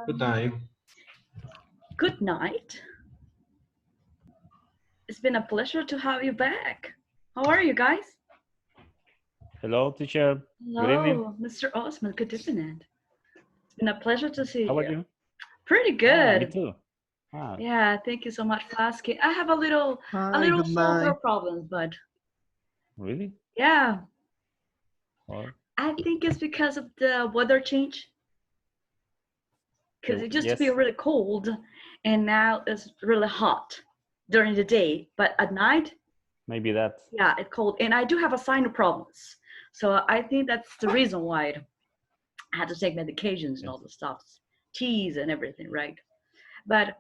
Good night. Good night. It's been a pleasure to have you back. How are you guys? Hello, teacher. Hello, Good evening. Mr. Osman. Good evening. It's been a pleasure to see How you. are you? Pretty Me good. too. Ah, Yeah, thank you so much for asking. I have a little Hi, good sore night. throat problems, but really? yeah, Or I think it's because of the weather change. Because it used to be yes. really cold, and now it's really hot during the day, but at night, Maybe that. yeah, it's cold. And I do have a sinus problems, so I think that's the reason why I had to take medications and all the stuff, teas and everything, right? But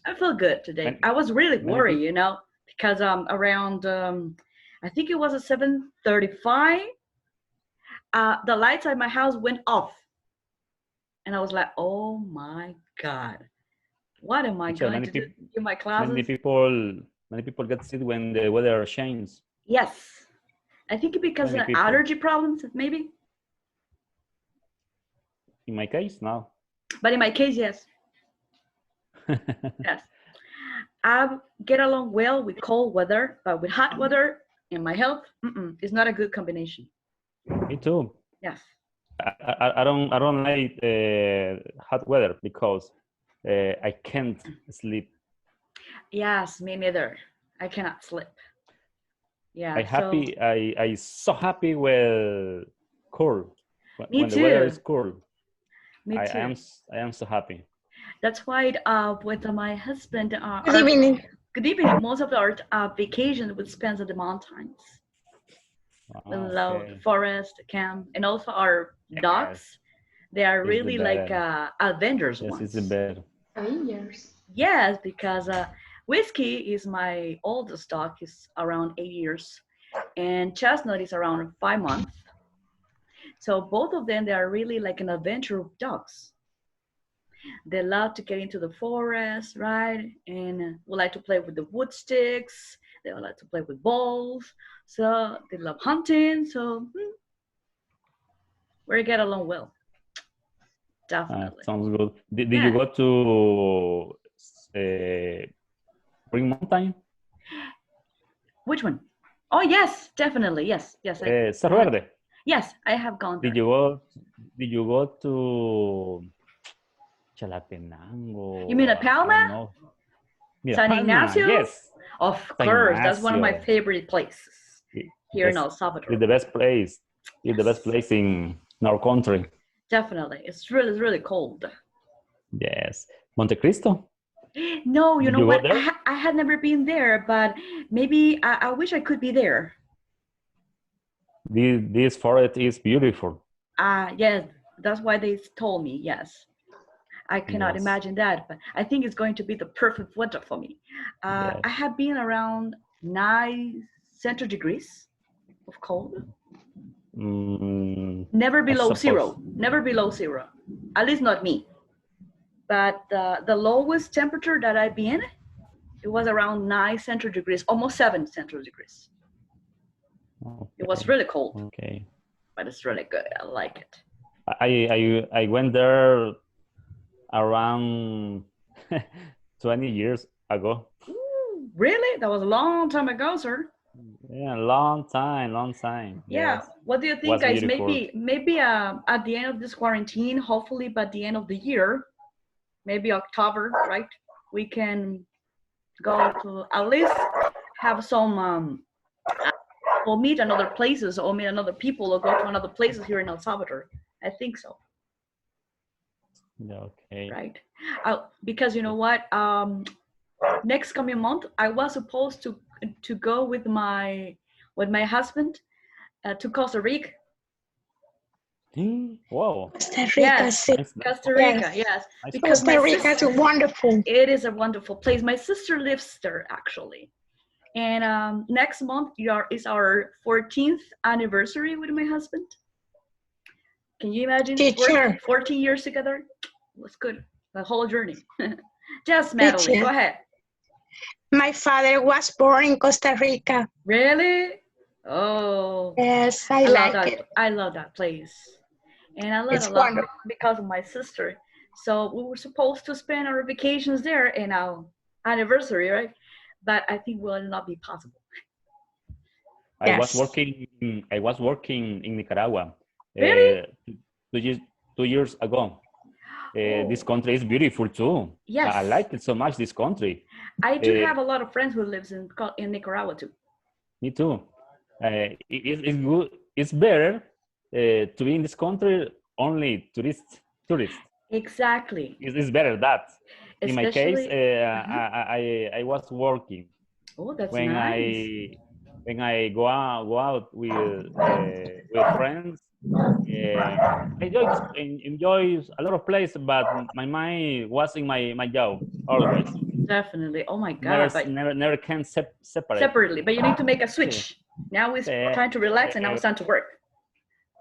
I feel good today. Many, I was really many worried, people. you know, because around I think it was a 7:35. The lights at my house went off, and I was like, "Oh my God, what am I Teacher, going many to do people. in my Many classes?" people. Many people get sick when the weather changes. Yes, I think because Many of people. allergy problems, maybe. In my case, no. But in my case, yes, yes. I get along well with cold weather, but with hot weather and my health, it's not a good combination. Me too. Yes. I don't like hot weather because I can't sleep. Yes, me neither. I cannot sleep. Yeah. I so happy with cold. Me When the weather is too. cold, Me I too. am so happy. That's why with my husband, Good evening. good evening. Most of our vacation we spend at the mountains. We love Okay. forest, camp, and also our dogs. Yes, They are it's the really like best. adventurous Yes, ones. it's the best. Yes, because Whiskey is my oldest dog. He's around 8 years, and Chestnut is around 5 months. So both of them, they are really like an adventure dogs. They love to get into the forest, right? And would like to play with the wood sticks. They would like to play with balls. So they love hunting. So we get along well. Definitely. Sounds good. Did you go to Green Mountain? Which one? Oh yes, definitely. Yes, yes. Cerro Verde. Yes, I have gone there. Did you go to Chalatenango? You mean a Palma? No. San Ignacio? Yes. Of San course, that's one of my Ignacio. favorite places here in Yes, El Salvador. it's the best place. It's the Yes. best place in our country. Definitely. It's really cold. Yes. Monte Cristo? No, you Did know you go what? there? I had never been there, but maybe I wish I could be there. This forest is beautiful. Yes, that's why they told me, yes. I cannot Yes. imagine that, but I think it's going to be the perfect weather for me. Yes. I have been around 9 centigrade degrees of cold. Never below suppose. zero. Never below zero. At least not me. But the lowest temperature that I've been, it was around 9 centigrade degrees, almost 7 centigrade degrees. Okay. It was really cold, Okay. but it's really good. I like it. I went there around 20 years ago. Ooh, really? That was a long time ago, sir. Yeah, long time. Yeah. Yes. What do you think, Was guys? beautiful. Maybe at the end of this quarantine, hopefully by the end of the year, maybe October, right? We can go to at least have some or meet another places or meet another people or go to another places here in El Salvador. I think so. Okay. Right. Because you know what? Next coming month, I was supposed to go with my husband to Costa Rica. Wow. Costa Rica. Yes, Nice. Costa Rica. Yes, Nice because Costa Rica is wonderful. it is a wonderful place. My sister lives there actually, and next month is our 14th anniversary with my husband. Can you imagine? Teacher. 14 years together. It was good. The whole journey. Just Madeline, Teacher. go ahead. My father was born in Costa Rica. Really? Oh. Yes, I like it. I love that place. And I learned It's a lot wonderful. because of my sister. So we were supposed to spend our vacations there in our anniversary, right? But I think will not be possible. I was Yes. working. I was working in Nicaragua Really? 2 years 2 years ago. This Oh, country is beautiful too. I yes. like it so much. This country. I do Uh, have a lot of friends who lives in Nicaragua too. Me too. It's good. It's better to be in this country only tourist. Exactly. It's better that. In my case, Especially, uh-huh. I was working Oh, that's when nice. I go out with friends. I enjoy a lot of places, but my mind was in my job always. Definitely. Oh my Never God. But never can separate. separately, but you need to make a Yeah. switch. Now it's Uh, time to relax and now uh, it's time to work.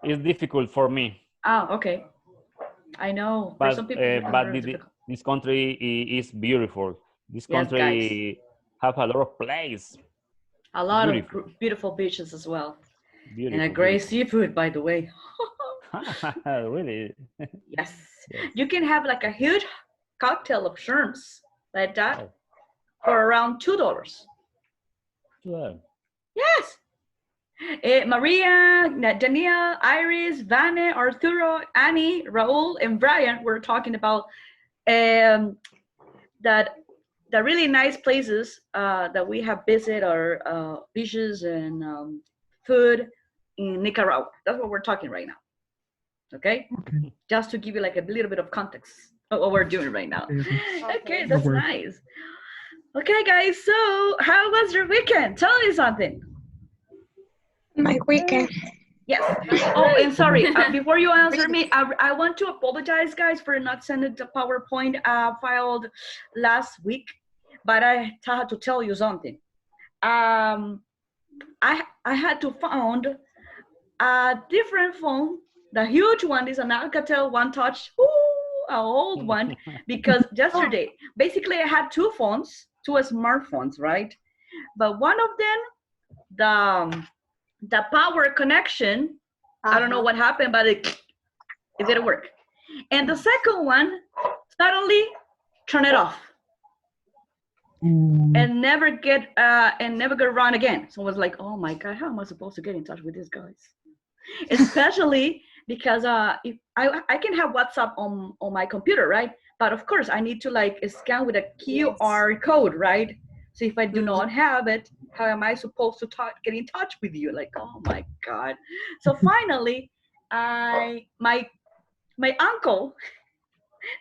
it's difficult for me. Oh, okay. I know. For some people, it's But very difficult. this country is beautiful. This Yes, guys. country have a lot of place. A lot of Beautiful, beautiful beaches as well. And a beautiful, great beautiful. seafood, by the way. Really? Yes. Yes. You can have like a huge cocktail of shrimps like that Oh, for around $2. well, Yes. Maria, Danielle, Iris, Vane, Arturo, Annie, Raul, and Brian were talking about that the really nice places that we have visited are beaches and food in Nicaragua. That's what we're talking right now. Okay? Just to give you like a little bit of context of what we're doing right now. Okay, that's nice. Okay, guys, so how was your weekend? Tell me something. My weekend. Yes. Oh, and sorry, before you answer me, I want to apologize, guys, for not sending the PowerPoint filed last week, but I had to tell you something. I had to found a different phone. The huge one is an Alcatel One Touch, an old one, because yesterday, basically I had two phones, two smartphones, right? But one of them, the power connection, I don't know what happened, but it didn't work. And the second one suddenly turn it off and never get run again. So I was like, oh my God, how am I supposed to get in touch with these guys? Especially because if I can have WhatsApp on my computer, right? But of course I need to like scan with a QR code, right? So if I do not have it, how am I supposed to get in touch with you? Like, oh my God. So finally, my uncle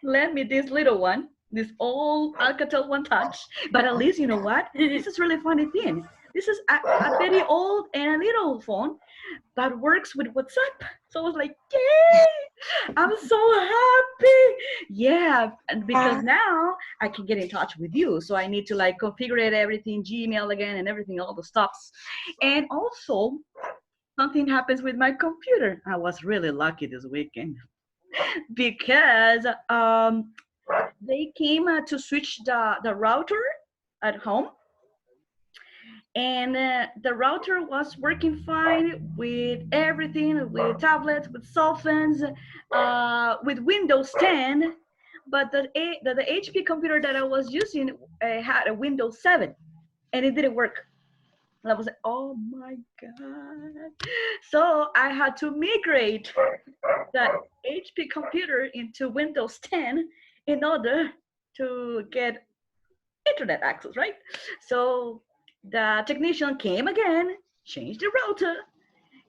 lent me this little one, this old Alcatel One Touch. But at least, you know what? This is really funny thing. This is a very old and a little phone, but works with WhatsApp. So I was like, yay! I'm so happy. Yeah, and because now I can get in touch with you. So I need to like configure everything, Gmail again and everything, all the stuffs. And also, something happens with my computer. I was really lucky this weekend because they came to switch the router at home, and the router was working fine with everything, with tablets, with cell phones, with Windows 10, but the HP computer that I was using had a Windows 7 and it didn't work. And I was like, oh my God. So I had to migrate that HP computer into Windows 10 in order to get internet access, right? So the technician came again, changed the router,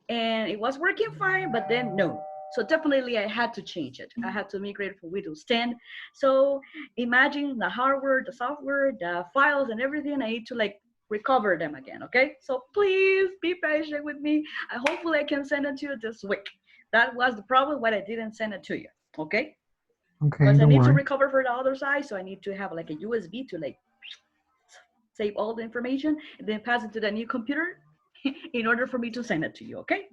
and it was working fine, but then no. So definitely I had to change it. I had to migrate from Windows 10. So imagine the hardware, the software, the files and everything, I need to like recover them again, okay? So please be patient with me. Hopefully I can send it to you this week. That was the problem why I didn't send it to you, okay? Because I need to recover for the other side, so I need to have like a USB to like save all the information and then pass it to the new computer in order for me to send it to you, okay?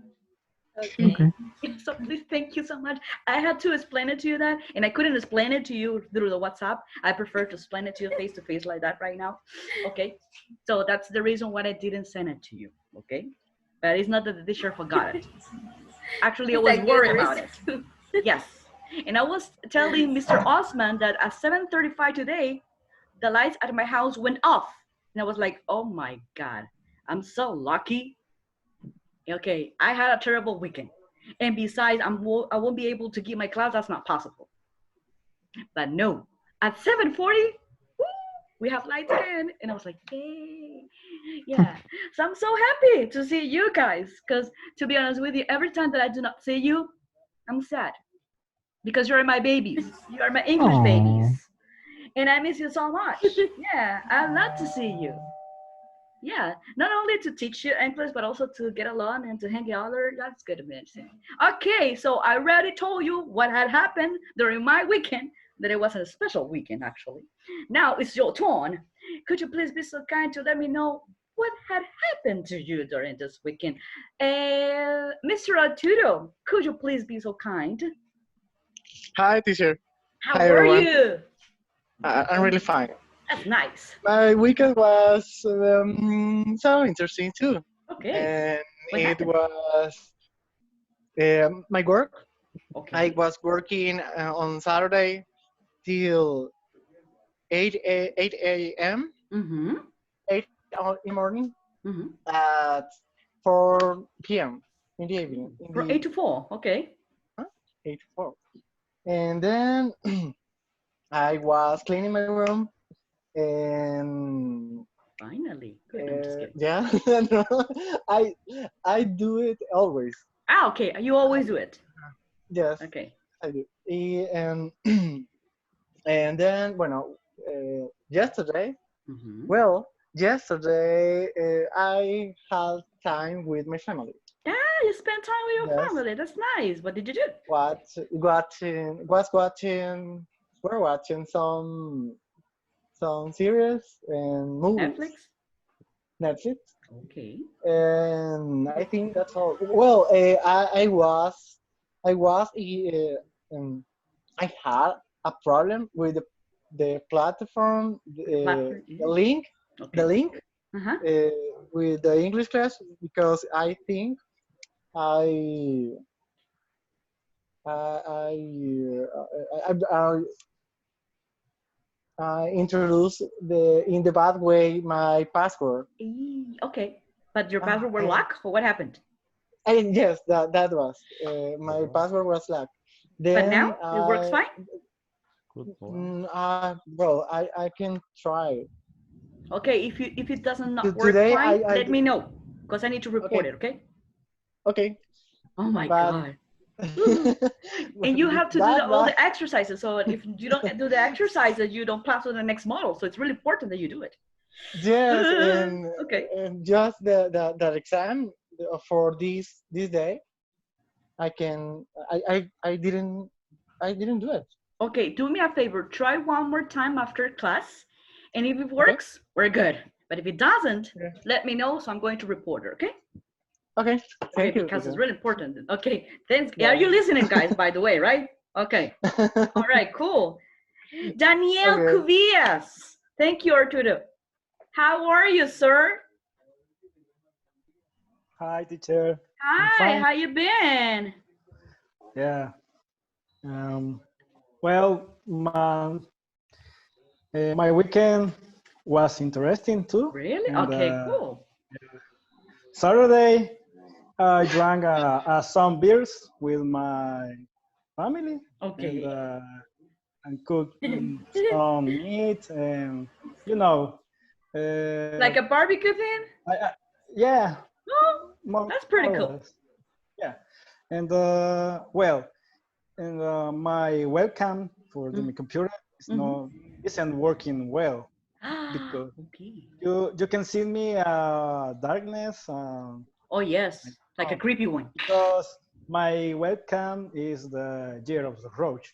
Okay. So please, thank you so much. I had to explain it to you that, and I couldn't explain it to you through the WhatsApp. I prefer to explain it to you face to face like that right now. Okay, so that's the reason why I didn't send it to you. Okay, but it's not that the teacher forgot it. Actually, I was worried about it. Yes. And I was telling Mr. Osman that at 7:35 today, the lights at my house went off. And I was like, oh my God, I'm so lucky. Okay, I had a terrible weekend. And besides, I won't be able to give my class. That's not possible. But no, at 7:40, we have lights again. And I was like, yay. Yeah. So I'm so happy to see you guys. Because to be honest with you, every time that I do not see you, I'm sad. Because you're my babies. You are my English babies. Aw. And I miss you so much. Yeah, I love to see you. Yeah, not only to teach you English, but also to get along and to hang out. That's good to mention. Okay, so I already told you what had happened during my weekend, that it wasn't a special weekend, actually. Now it's your turn. Could you please be so kind to let me know what had happened to you during this weekend? Mr. Arturo, could you please be so kind? Hi, teacher. How Hi, are everyone. you? I'm really fine. That's nice. My weekend was so interesting too, Okay, and what it happened? was my work. I Okay. was working on Saturday till 8 a.m. Mm-hmm. 8 in the morning Mm-hmm. at 4 p.m. in the evening. In From the 8 to 4. Okay. 8 to 4, and then I was cleaning my room and Finally. Good. No, I'm just kidding. yeah, no, I I do it always. Ah, okay. You always do it. Yes, Okay. I do. And and then, bueno, yesterday, Mm-hmm. well, yesterday I had time with my family. Ah, you spend time with your Yes, family. That's nice. What did you do? we're watching some series and movies, Netflix? Netflix, Okay. and I think that's all. Well, I I had a problem with the platform, With the platform? the Yeah. link, the Okay. link Uh-huh. with the English class, because I think I I I introduced in the bad way my password. Okay. But your Uh, password were and, locked, or what happened? and yes, that was my password was locked. But now Then it works fine? Good boy. well, I can try. Okay. If it doesn't not work Today fine, let me know. Because I need to report okay, it, okay? okay, Oh my but God. And you have to do that all was the exercises. So if you don't do the exercises, you don't pass to the next model. So it's really important that you do it. yes, Okay. and just the exam for this day, I can I didn't do it. Okay, do me a favor. Try one more time after class. And if it Okay, works, we're good. But if it doesn't, okay, let me know. So I'm going to report it, okay? okay. Okay, Thank you, because it's teacher. really important. Okay, thanks. Are Yeah. you listening, guys, by the way, right? Okay. All right, cool. Daniel Okay. Cuvillas. Thank you, Arturo. How are you, sir? Hi, teacher. I'm Hi, fine. how you been? Yeah. Well, my weekend was interesting too. Really? And Okay, cool. Saturday, I drank some beers with my family and Okay. uh, and cooked some meat and you know, Like a barbecue thing? yeah, Oh, that's pretty more or cool. less. Yeah. And well, and my webcam for Mm. my computer is Mm-hmm. isn't working well because Okay. you can see me darkness Oh, my yes, like a phone creepy one. because my webcam is the year of the roach.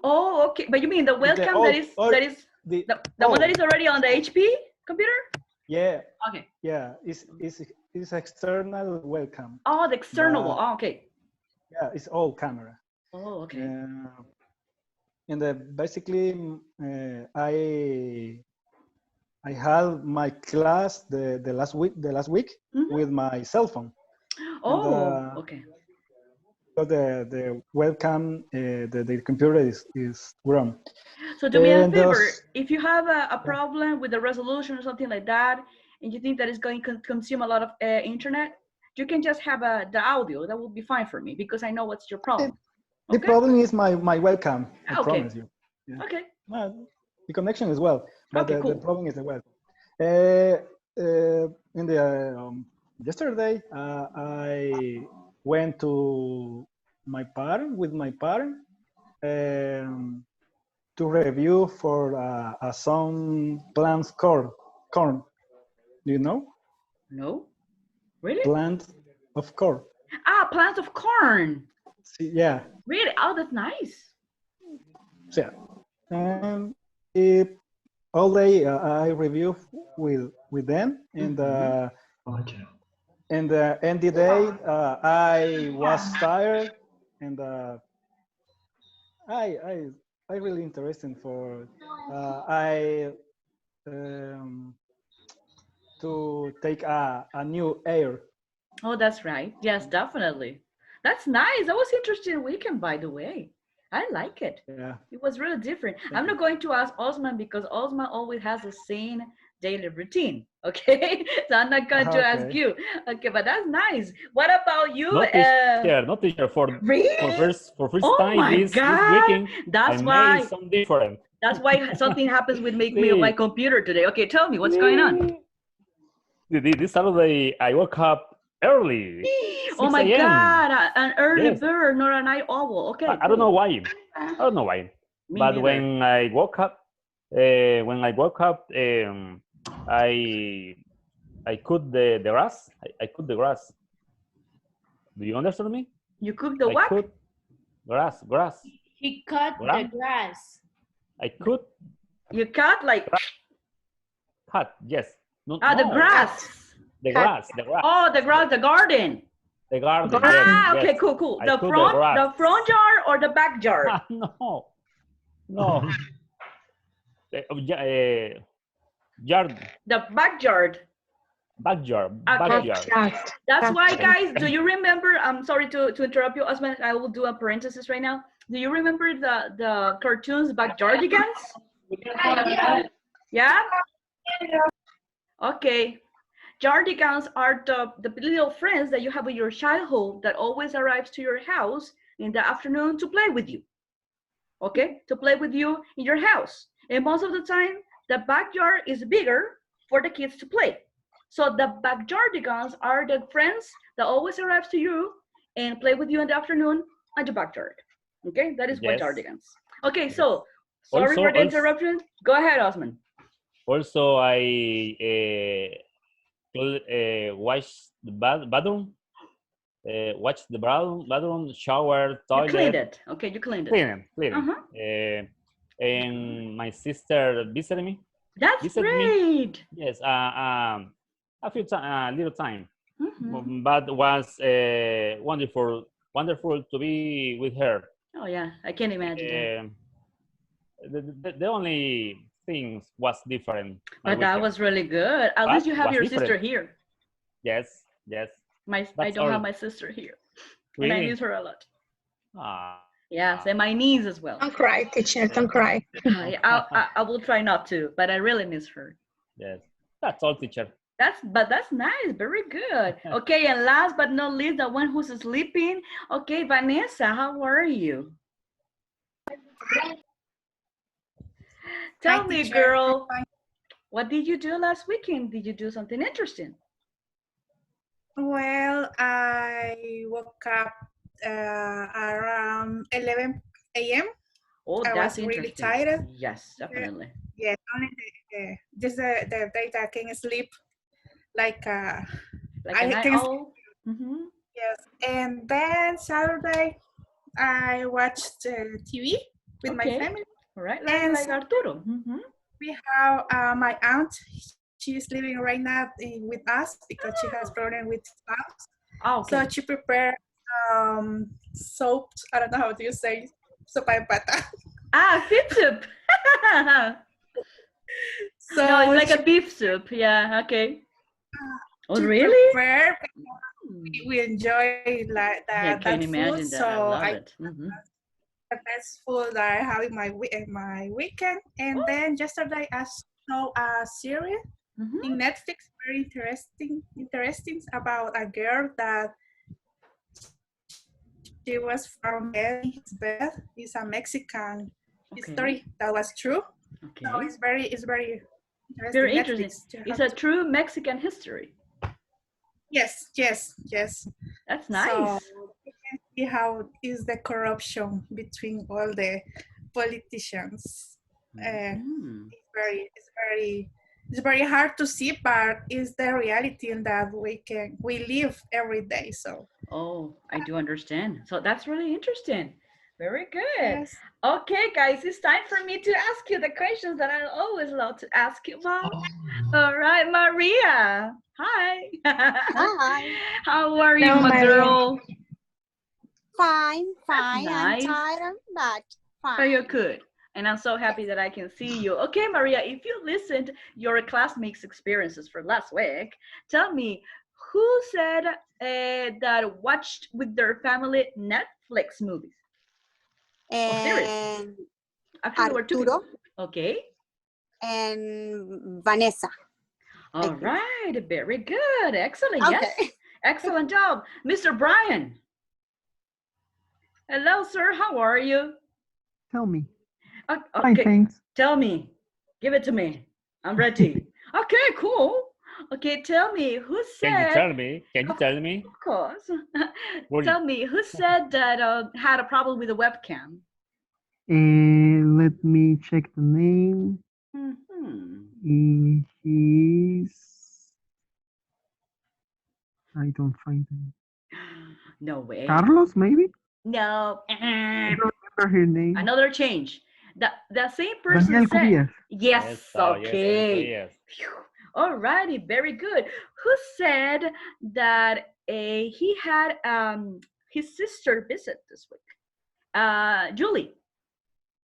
Oh, okay. But you mean the It's the webcam old or that is the the one that is already on it's the old. HP computer? Yeah, Okay. yeah, it's external webcam, Oh, the external one. but Oh, okay. yeah, it's old camera. Oh, okay. Uh, and basically, I had my class the last week Mm-hmm. with my cell phone, and Oh, okay. because the webcam, the computer is wrong. So do me a And favor. those- If you have a problem with the resolution or something like that, and you think that it's going to consume a lot of internet, you can just have the audio. That will be fine for me because I know what's your problem. The Okay? problem is my webcam. I Okay. promise you. Yeah. Okay. The connection as well, but Okay, the cool. problem is the webcam. In the yesterday, I went to my parent with my parent to review for some plants corn. Do you know? No? Really? Plant of corn. Ah, plants of corn. See, yeah. Really? Oh, that's nice. So, yeah. And all day I review with them, and and the day I was tired, and I really interested for I to take a new air. Oh, that's right. Yes, definitely. That's nice. That was interesting weekend, by the way. I like it. Yeah. It was really different. Thank I'm you. not going to ask Osman because Osman always has the same daily routine. Okay, so I'm not going to ask Okay. you. Okay, but that's nice. What about you? Not teacher. Really? For first Oh time my this God. weekend, That's I why. made some different. That's why something happens with me on my See. computer today. Okay, tell me what's going on. This Saturday I woke up early, Oh 6 my a.m. God, an early Yes. bird, not a night owl. Okay, I don't know why. I don't know why. Me But neither. when I woke up, I cut the grass. I cut the grass. Do you understand me? You cook the I what? cut grass. He cut the Ram? grass. I cut You cut like yes. No, the no. grass. The grass. Oh, the grass, the garden. The garden. Ah, Yes, okay, yes. cool. I The cut front, grass. the front yard or the back yard? No. Yard. The backyard. Backyard. Okay. Backyard. That's why, guys, do you remember? I'm sorry to interrupt you, Osman. I will do a parenthesis right now. Do you remember the cartoons Backyardigans? Yeah? Okay. Yardigans are the little friends that you have in your childhood that always arrives to your house in the afternoon to play with you. Okay? To play with you in your house. And most of the time, the backyard is bigger for the kids to play. So the backyardigans are the friends that always arrives to you and play with you in the afternoon at your backyard. Okay? That is Yes. backyardigans. Okay, so sorry Also- for the interruption. Go ahead, Osman. Also, I wash the bathroom. Watch the bathroom, shower, You toilet. cleaned it. Okay, you cleaned it. Clean it. Uh-huh. And my sister visited me. That's Visit me. great. Yes, a few time, little time, Mhm. but was wonderful to be with her. Oh yeah, I can imagine that. The only things was different. my But that weekend. was really good. At least you have was your different. sister here. Yes. I That's don't have all. my sister here, and I Really? miss her a lot. Ah, Yes, and my niece as well. Don't cry, teacher, don't cry. I will try not to, but I really miss her. yes. That's all, teacher. That's nice, very good. Okay, and last but not least, the one who's sleeping. Okay, Vanessa, how are you? Tell me, teacher. girl, what did you do last weekend? Did you do something interesting? Well, I woke up around 11 a.m. Oh, I that's was really interesting. tired. Yes, definitely. Yes, only just the day that I can sleep like Like I a night can owl. Mm-hmm. yes. And then Saturday I watched TV with my Okay. family. All right, And like Arturo. Mm-hmm. We have my aunt. She's living right now with us because she has problem with spouse. Oh, okay. So she prepared soap. I don't know how do you say sopa de pata. Ah, fish soup. So No, it's like a beef soup. Yeah, okay. Oh, to really? prepare. We enjoy like Yeah, I that, can that imagine food. that. I So love I it. Mm-hmm. the best food that I have in my weekend. And then yesterday I saw a series Mm-hmm. in Netflix, very interesting about a girl that she was found dead in his bed. It's a Mexican Okay. story that was true. Okay. So it's very interesting. Very interesting. Netflix. You It's have a to- true Mexican history. Yes, yes, yes. That's So nice. you can see how is the corruption between all the politicians. And Mm. it's very hard to see, but it's the reality in that we live every day. So Oh, I do understand. So that's really interesting. Very good. yes. Okay, guys, it's time for me to ask you the questions that I always love to ask you about. All right, Maria. Hi. Hi. How are you, Hello, my Maria. girl? Fine, fine. Nice. I'm tired, but fine. Oh, you're good. And I'm so happy that I can see you. Okay, Maria, if you listened your classmates' experiences for last week, tell me, who said that watched with their family Netflix movies or series? And Actually, there were two Arturo people. Okay. and Vanessa. All right. Very good. Excellent. Yes. Okay. Excellent job. Mr. Brian. Hello, sir. How are you? Tell me. Okay. Fine, thanks. Tell me. Give it to me. I'm ready. Okay, cool. Okay, tell me who said. Can you tell me? Can you tell me? Of course. What Tell me who said that had a problem with the webcam. Let me check the name. Mm-hmm. He's... I don't find him. No way. Carlos, maybe? No. I don't remember her name. Another change. The same person Daniel said. Cubillas. Yes. Okay. Yes. All righty. Very good. Who said that he had his sister visit this week? Julie.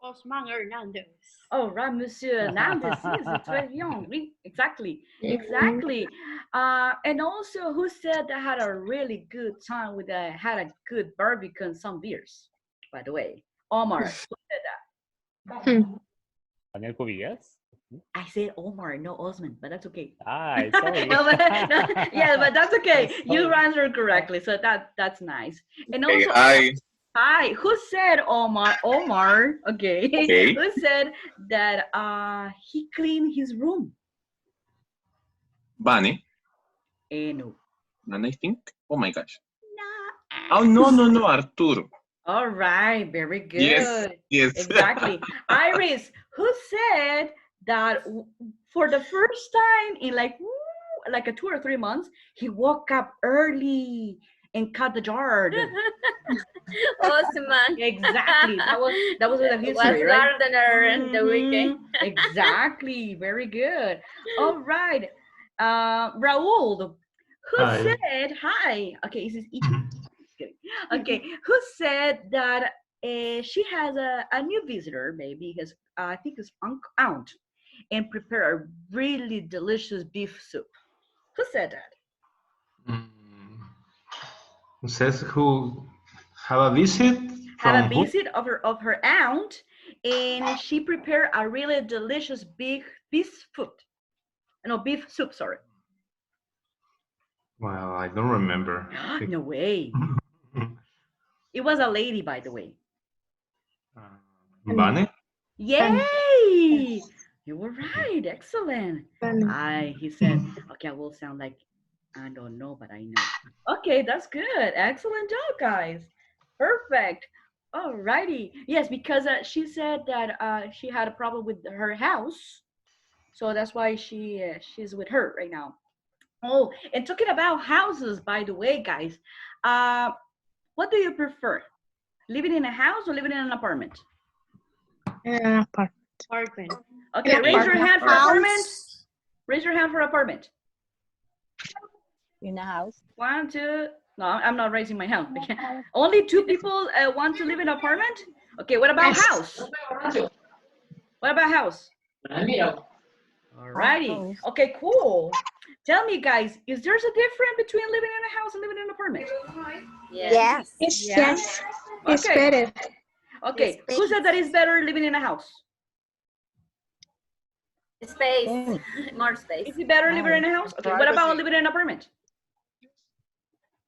Osman Hernandez. Oh, right, Monsieur Hernandez. Yes, très bien. Oui, exactly. Exactly. And also, who said I had a really good time with had a good barbecue and some beers, by the way? Omar. Who said that? Daniel Cubillas? I said Omar, no Osman, but that's okay. Sorry. Yeah, but that's okay. You answered correctly, so that's nice. And also, hi. Who said Omar? Omar. Okay. Who said that he cleaned his room? Vane. No. Vane, I think. Oh my gosh. No. Oh no, Arturo. All right. Very good. Yes. Exactly. Iris. Who said that for the first time in like a 2 or 3 months, he woke up early and cut the yard. Osman. Exactly. That was with a history, Was right? gardener in the weekend. Exactly. Very good. All right. Raul, who said hi? Okay, this is eating. Okay, who said that she has a new visitor, maybe his I think his aunt, and prepare a really delicious beef soup? Who said that? Who says who have a visit? Have a visit of her aunt, and she prepared a really delicious beef food. No, beef soup. Sorry. Well, I don't remember. No way. It was a lady, by the way. Vane? Yay! You were right. Excellent. He said, okay, I will sound like I don't know, but I know. Okay, that's good. Excellent job, guys. Perfect. Alrighty. Yes, because she said that she had a problem with her house. So that's why she's with her right now. Oh, and talking about houses, by the way, guys, what do you prefer? Living in a house or living in an apartment? Apartment. Okay, raise your hand for apartment. Raise your hand for apartment. In a house. 1, 2. No, I'm not raising my hand. Only 2 people want to live in an apartment? Okay, what about house? What about house? Alrighty. Okay, cool. Tell me, guys, is there a difference between living in a house and living in an apartment? Yes. Yes, Yeah? yes. It's Okay. better. Okay. Who said that it's better living in a house? Space, Mm. more space. Is it better living in a house? Okay. What about Privacy. living in an apartment?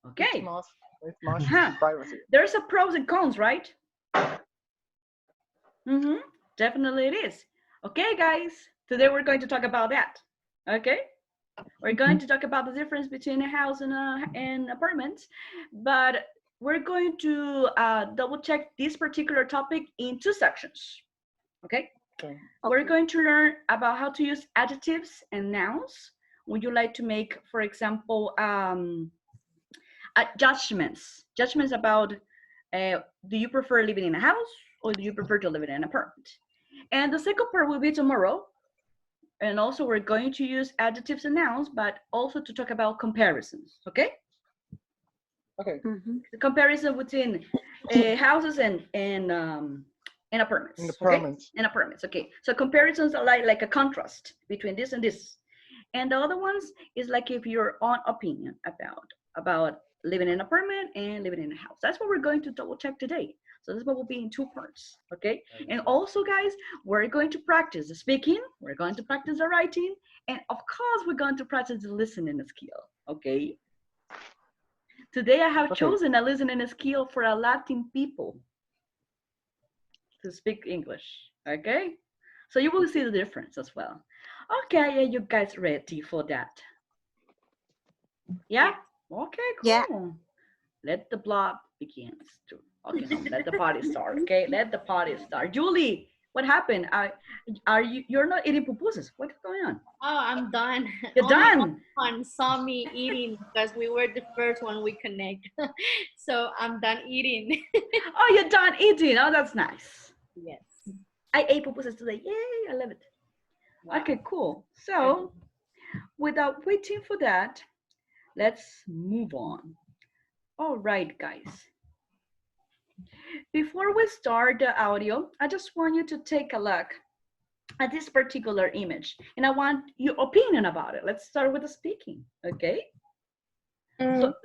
Okay. It's much Uh-huh. privacy. There's a pros and cons, right? Mm-hmm. Definitely it is. Okay, guys. Today we're going to talk about that. Okay. We're going to talk about the difference between a house and an apartment, but we're going to double check this particular topic in two sections. Okay. We're going to learn about how to use adjectives and nouns. Would you like to make, for example, judgments about do you prefer living in a house or do you prefer to live in an apartment? And the second part will be tomorrow. And also we're going to use adjectives and nouns, but also to talk about comparisons, okay? Okay. The comparison between houses and apartments. In apartments. Okay? And apartments, okay. So comparisons are like a contrast between this and this. And the other ones is like if your own opinion about living in an apartment and living in a house. That's what we're going to double check today. So this one will be in two parts, okay? And also, guys, we're going to practice the speaking, we're going to practice the writing, and of course, we're going to practice the listening skill, okay? Today, I have chosen a listening skill for a Latin people to speak English, okay? So you will see the difference as well. Okay, are you guys ready for that? Yeah? Okay, cool. Yeah. Let the blood begin. Okay, no, let the party start. Okay, let the party start. Julie, what happened? You're not eating pupusas? What's going on? Oh, I'm done. You're done. One saw me eating because we were the first one we connect. So I'm done eating. Oh, you're done eating. Oh, that's nice. Yes. I ate pupusas today. Yay, I love it. Wow. Okay, cool. So without waiting for that, let's move on. All right, guys. Before we start the audio, I just want you to take a look at this particular image, and I want your opinion about it. Let's start with the speaking, okay?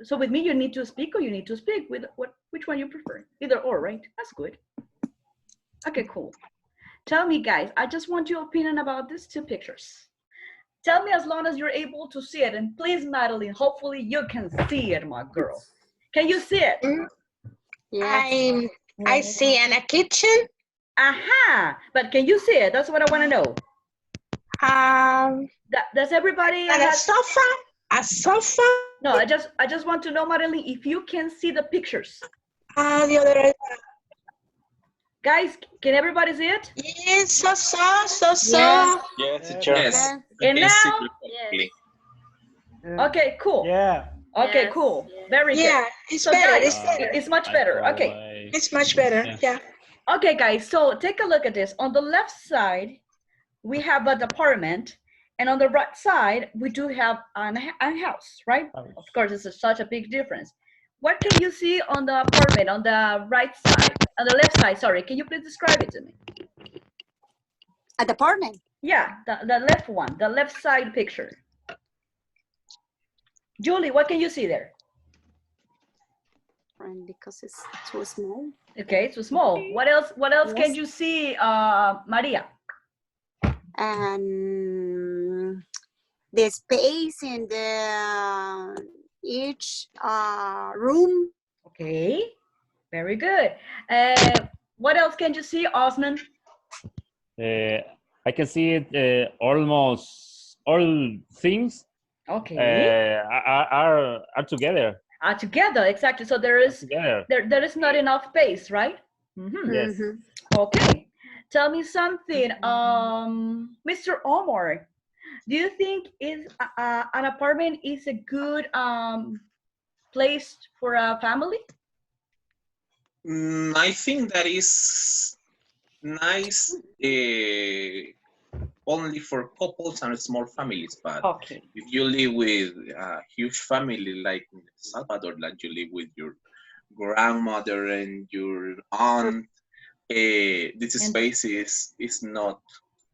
So with me, you need to speak or you need to speak with which one you prefer? Either or, right? That's good. Okay, cool. Tell me, guys, I just want your opinion about these two pictures. Tell me as long as you're able to see it, and please, Madeline, hopefully you can see it, my girl. Can you see it? Yes. I see in a kitchen. Aha! But can you see it? That's what I want to know. Does everybody? And a sofa. A sofa. No, I just want to know, Madeline, if you can see the pictures. The other. Guys, can everybody see it? Yes, so. Yes, teacher. Yes. And now? Yes. Okay, cool. Yeah. Okay, cool. Very good. Yeah, it's so better. Guys, It's better. It's much better. Okay. It's much better. Yeah. Okay, guys. So take a look at this. On the left side, we have an apartment, and on the right side, we do have a house, right? Of course, this is such a big difference. What can you see on the apartment on the right side, on the left side? Sorry, can you please describe it to me? At the apartment? Yeah, the left one, the left side picture. Julie, what can you see there? Because it's too small. Okay, too small. What else can you see, Maria? And the space in the each room. Okay, very good. What else can you see, Osman? I can see it almost all things are together. Are together, exactly. So there is not enough space, right? Yes. Okay. Tell me something, Mr. Omar. Do you think an apartment is a good place for a family? I think that is nice only for couples and small families, but if you live with a huge family like in El Salvador, like you live with your grandmother and your aunt, this space is not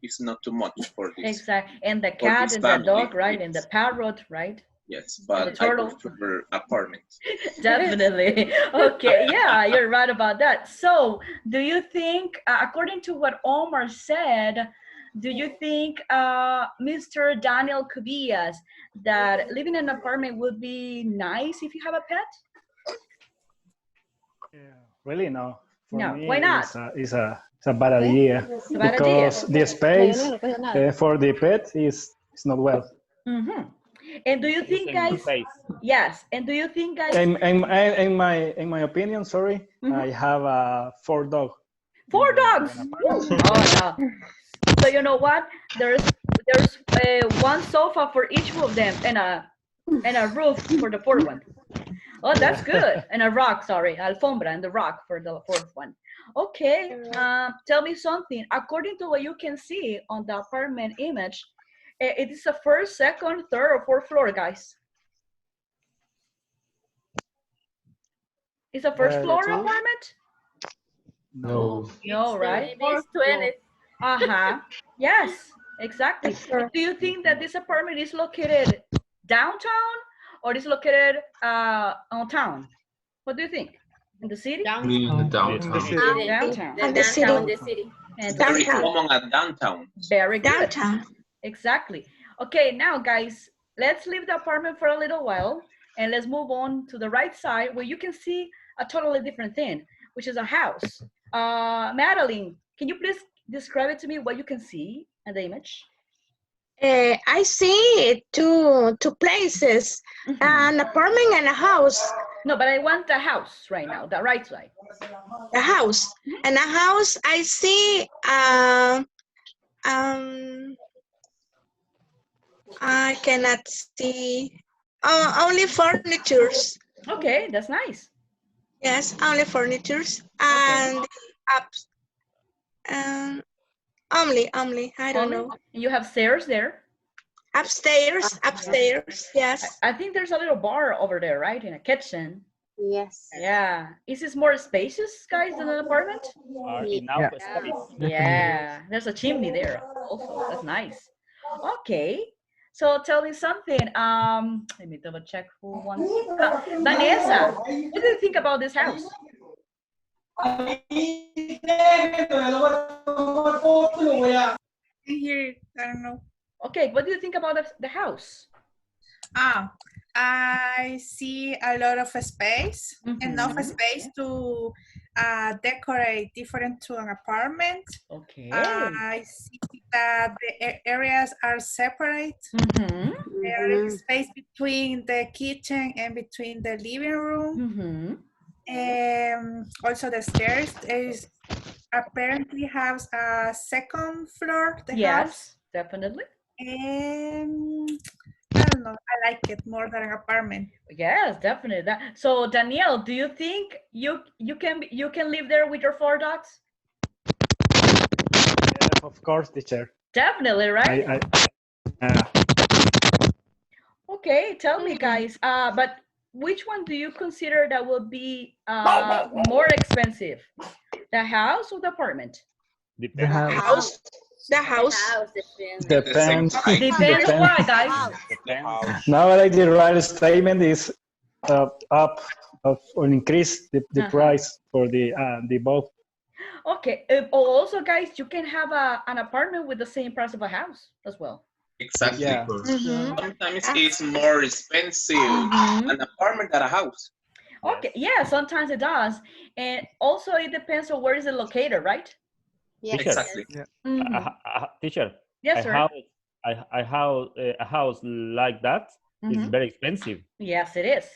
is not too much for this. Exactly. And the For cat this and the family, dog, right? And the it's- parrot, right? Yes, The but I turtle. prefer apartments. Definitely. Okay. Yeah, you're right about that. So, do you think, according to what Omar said, do you think, Mr. Daniel Cubillas, that living in an apartment would be nice if you have a pet? Really, no. For No. me, Why not? it's a bad idea It's a bad because idea. the space for the pet is not well. Mm-hmm. And do you think, guys? Yes. And do you think, guys? In my opinion, sorry, I have 4 dogs. 4 dogs. Oh no. So you know what? There's one sofa for each of them and a roof for the 4th one. Oh, that's good. And a rock, sorry, alfombra and the rock for the 4th one. Okay. Tell me something. According to what you can see on the apartment image, it is the 1st, 2nd, 3rd, or 4th floor, guys. It's a 1st floor apartment? No. No, right? It's 20. Uh-huh. Yes, exactly. Do you think that this apartment is located downtown or is located on town? What do you think? In the city? In the downtown. Downtown. And the city. Downtown, the city. And Very Downtown. common at downtown. very good. Downtown. Exactly. Okay, now guys, let's leave the apartment for a little while and let's move on to the right side where you can see a totally different thing, which is a house. Madeline, can you please describe it to me what you can see in the image? I see two places, an apartment and a house. No, but I want the house right now, the right side. A house. And a house, I see, I cannot see, only furnitures. Okay, that's nice. Yes, only furnitures. And only, I don't know. And you have stairs there? Upstairs, yes. I think there's a little bar over there, right? In a kitchen. Yes. Yeah. Is this more spacious, guys, than an apartment? Enough Yeah. space. Yeah. There's a chimney there also. That's nice. Okay. So tell me something. Let me double check who wants. Vanessa, what do you think about this house? Here, I don't know. Okay, what do you think about the house? I see a lot of space, enough space to decorate different to an apartment. Okay. I see that the areas are separate. There is space between the kitchen and between the living room. Also the stairs is apparently has a 2nd floor, the house. Yes, definitely. I don't know, I like it more than an apartment. Yes, definitely. So Danielle, do you think you can live there with your 4 dogs? Yeah, of course, teacher. Definitely, right? Okay, tell me, guys. But which one do you consider that will be more expensive, the house or the apartment? The house. The house. Depends. Depends why, guys. Nowadays, the right statement is up or increase the price for the both. Okay. Also, guys, you can have an apartment with the same price of a house as well. Exactly. Yeah. Sometimes it's more expensive an apartment than a house. Okay. Yeah, sometimes it does. And also it depends on where is it located, right? Yes. Exactly. Teacher. Yes, sir. A house like that is very expensive. Yes, it is.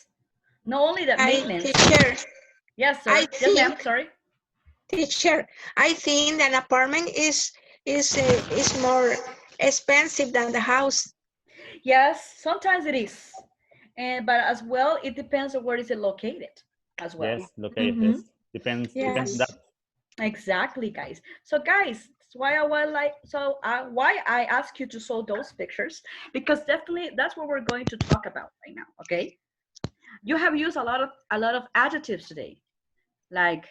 Not only that maintenance. Teacher. Yes, sir. Yes, ma'am. Sorry. Teacher, I think an apartment is more expensive than the house. Yes, sometimes it is. But as well, it depends on where is it located as well. Yes, located. Depends that. Exactly, guys. So guys, that's why why I ask you to show those pictures, because definitely that's what we're going to talk about right now. Okay, you have used a lot of adjectives today, like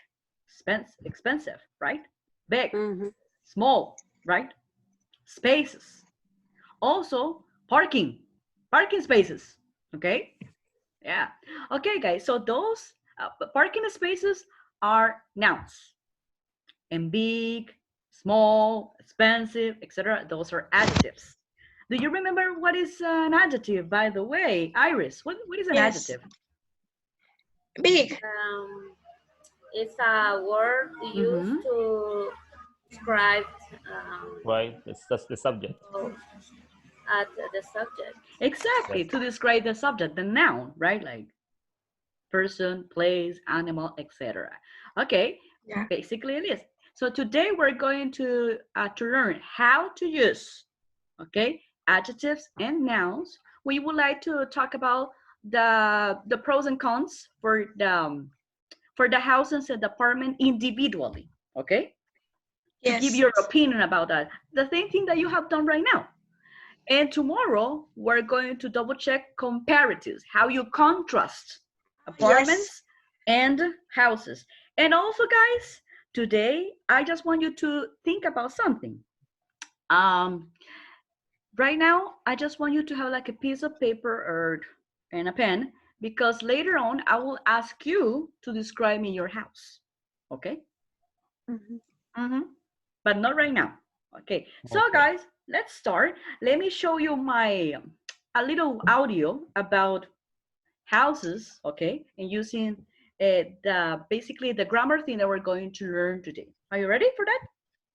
expensive, right? Big, small, right? spaces. Also, parking spaces, okay? Yeah. Okay, guys, so those parking spaces are nouns. And big, small, expensive, etc. Those are adjectives. Do you remember what is an adjective, by the way? Iris, what is an adjective? Big. It's a word used to describe right, that's the subject. At the subject. Exactly, yes. To describe the subject, the noun, right? Like person, place, animal, etc. Okay, yeah. Basically it is. So today we're going to learn how to use, okay, adjectives and nouns. We would like to talk about the pros and cons for the houses and apartment individually, okay? Yes. To give your opinion about that. The same thing that you have done right now. And tomorrow, we're going to double check comparatives, how you contrast apartments and houses. And also, guys, today, I just want you to think about something. Right now, I just want you to have like a piece of paper and a pen, because later on, I will ask you to describe me your house, okay? But not right now, okay? So guys, let's start. Let me show you a little audio about houses, okay? And using basically the grammar thing that we're going to learn today. Are you ready for that?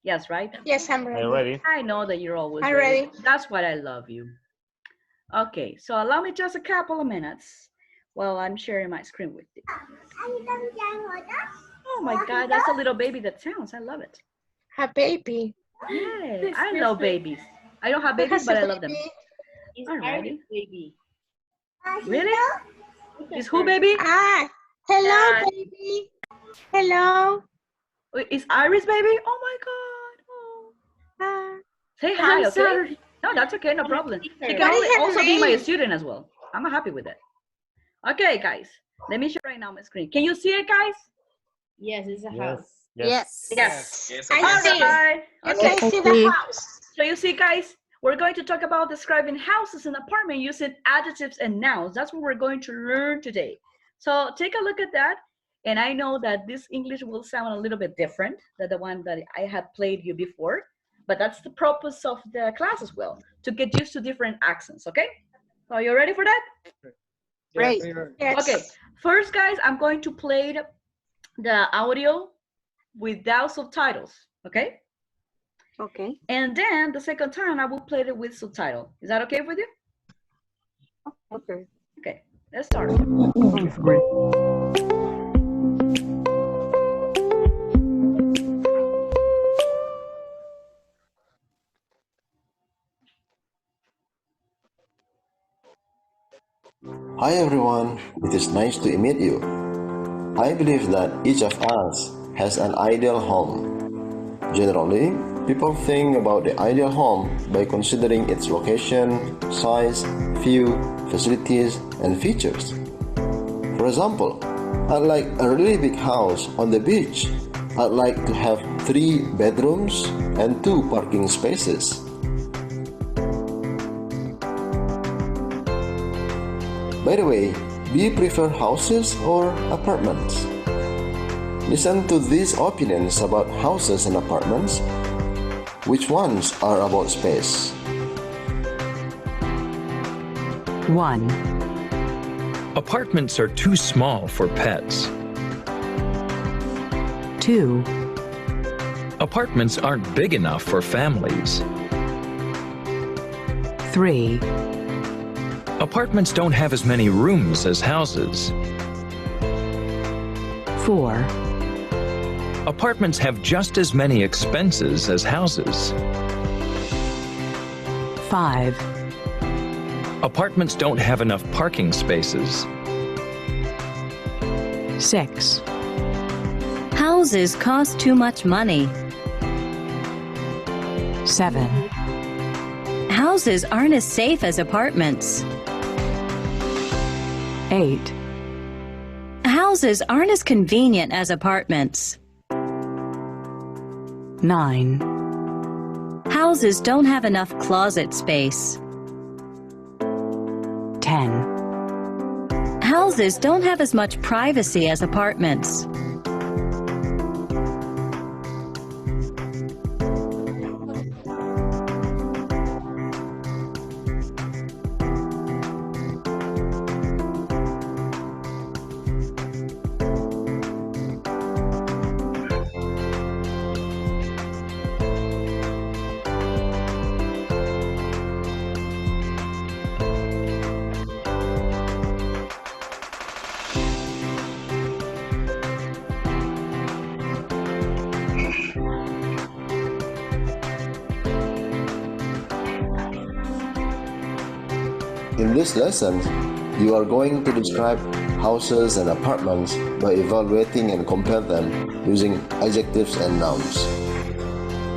Yes, right? Yes, I'm ready. Ready. I know that you're always ready. That's why I love you. Okay, so allow me just a couple of minutes while I'm sharing my screen with you. Oh my God, that's a little baby that sounds. I love it. A baby. Hey, I love babies. I don't have babies, but I love them. Alrighty. Baby. Really? Is who baby? Hello, baby. Hello. Is Iris baby? Oh my God. Oh. Say hi, okay? Sorry. No, that's okay, no problem. She can also be my student as well. I'm happy with it. Okay, guys. Let me show right now my screen. Can you see it, guys? Yes, it's a house. Yes. I see. Right. You can see the house. So you see, guys, we're going to talk about describing houses and apartments using adjectives and nouns. That's what we're going to learn today. So take a look at that. And I know that this English will sound a little bit different than the one that I had played you before. But that's the purpose of the class as well, to get used to different accents, okay? Are you ready for that? Great. Yes. Okay, first, guys, I'm going to play the audio without subtitles, okay? Okay. And then the second time, I will play it with subtitle. Is that okay with you? Okay. Okay, let's start. That's great. Hi everyone, it is nice to meet you. I believe that each of us has an ideal home. Generally, people think about the ideal home by considering its location, size, view, facilities, and features. For example, I'd like a really big house on the beach. I'd like to have 3 bedrooms and 2 parking spaces. By the way, do you prefer houses or apartments? Listen to these opinions about houses and apartments. Which ones are about space? 1. Apartments are too small for pets. 2. Apartments aren't big enough for families. 3. Apartments don't have as many rooms as houses. 4. Apartments have just as many expenses as houses. 5. Apartments don't have enough parking spaces. 6. Houses cost too much money. 7. Houses aren't as safe as apartments. 8. Houses aren't as convenient as apartments. 9. Houses don't have enough closet space. 10. Houses don't have as much privacy as apartments. In this lesson, you are going to describe houses and apartments by evaluating and compare them using adjectives and nouns.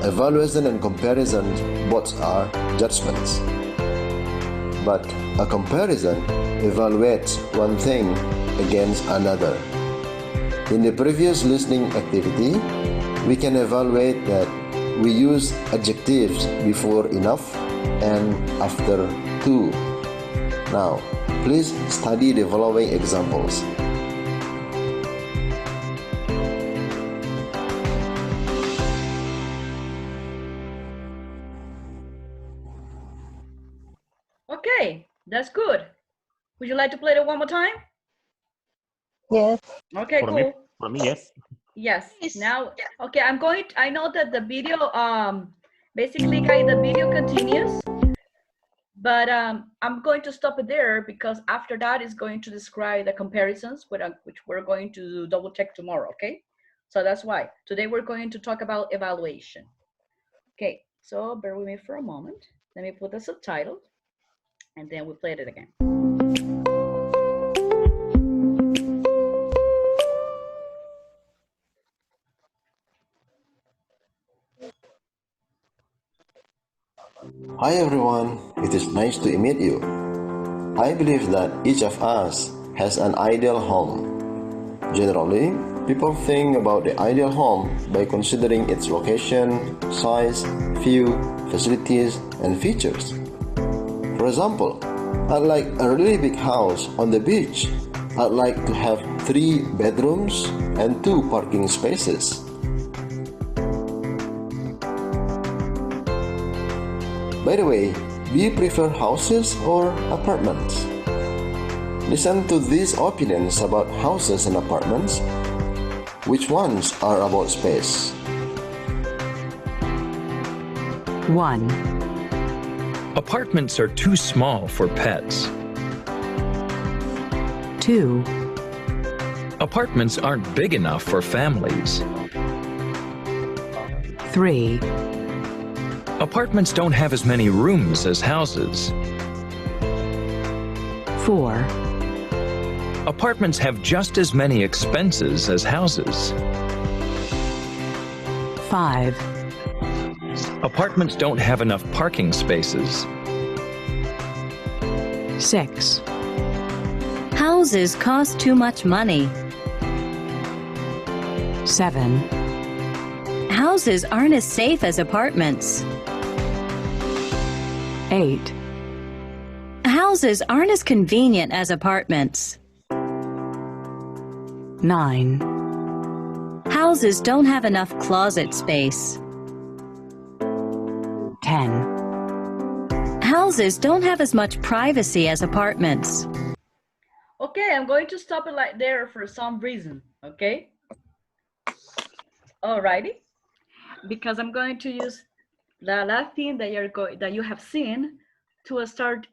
Evaluation and comparison both are judgments. But a comparison evaluates one thing against another. In the previous listening activity, we can evaluate that we use adjectives before enough and after to. Now, please study the following examples. Okay, that's good. Would you like to play it one more time? Yes. Okay, cool. For me, yes. Yes. Now, okay, I know that the video, basically, guys, the video continues. But I'm going to stop it there because after that is going to describe the comparisons, which we're going to double check tomorrow, okay? So that's why. Today we're going to talk about evaluation. Okay, so bear with me for a moment. Let me put the subtitle and then we play it again. Hi everyone, it is nice to meet you. I believe that each of us has an ideal home. Generally, people think about the ideal home by considering its location, size, view, facilities, and features. For example, I'd like a really big house on the beach. I'd like to have 3 bedrooms and 2 parking spaces. By the way, do you prefer houses or apartments? Listen to these opinions about houses and apartments. Which ones are about space? 1. Apartments are too small for pets. 2. Apartments aren't big enough for families. 3. Apartments don't have as many rooms as houses. 4. Apartments have just as many expenses as houses. 5. Apartments don't have enough parking spaces. 6. Houses cost too much money. 7. Houses aren't as safe as apartments. 8. Houses aren't as convenient as apartments. 9. Houses don't have enough closet space. 10. Houses don't have as much privacy as apartments. Okay, I'm going to stop it right there for some reason, okay? Alrighty, because I'm going to use the last thing that you have seen to start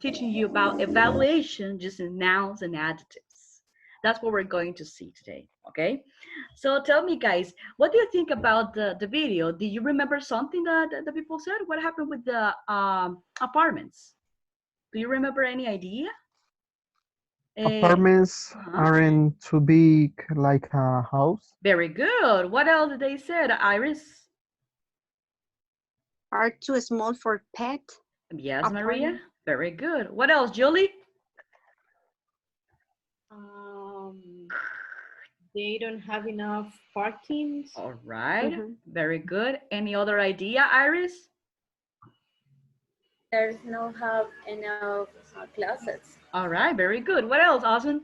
teaching you about evaluation using nouns and adjectives. That's what we're going to see today, okay? So tell me, guys, what do you think about the video? Do you remember something that the people said? What happened with the apartments? Do you remember any idea? Apartments aren't too big like a house. Very good. What else did they say, Iris? Are too small for pet. Yes, Maria. Very good. What else, Julie? They don't have enough parking. All right. Very good. Any other idea, Iris? There's no have enough closets. All right, very good. What else, Osmond?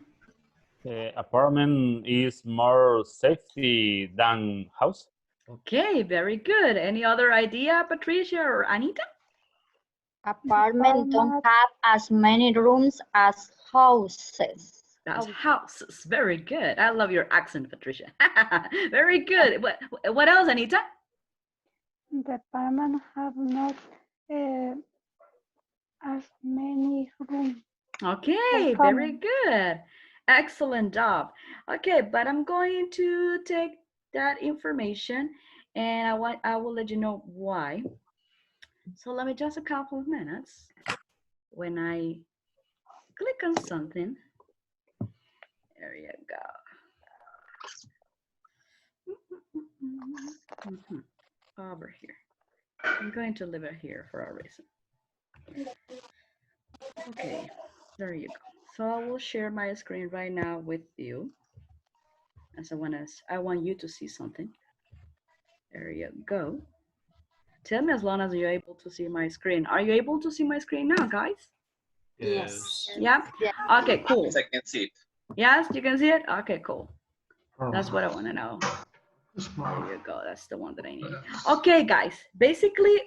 Apartment is more safety than house. Okay, very good. Any other idea, Patricia or Anita? Apartments don't have as many rooms as houses. That's houses. Very good. I love your accent, Patricia. Very good. What else, Anita? The apartment have not as many rooms. Okay, very good. Excellent job. Okay, but I'm going to take that information and I will let you know why. So let me just a couple of minutes. When I click on something, there you go. Over here. I'm going to leave it here for a reason. Okay, there you go. So I will share my screen right now with you. As I want you to see something. There you go. Tell me as long as you're able to see my screen. Are you able to see my screen now, guys? Yes. Yeah? Okay, cool. Yes, I can see it. Yes, you can see it? Okay, cool. That's what I want to know. There you go. That's the one that I need. Okay, guys. Basically,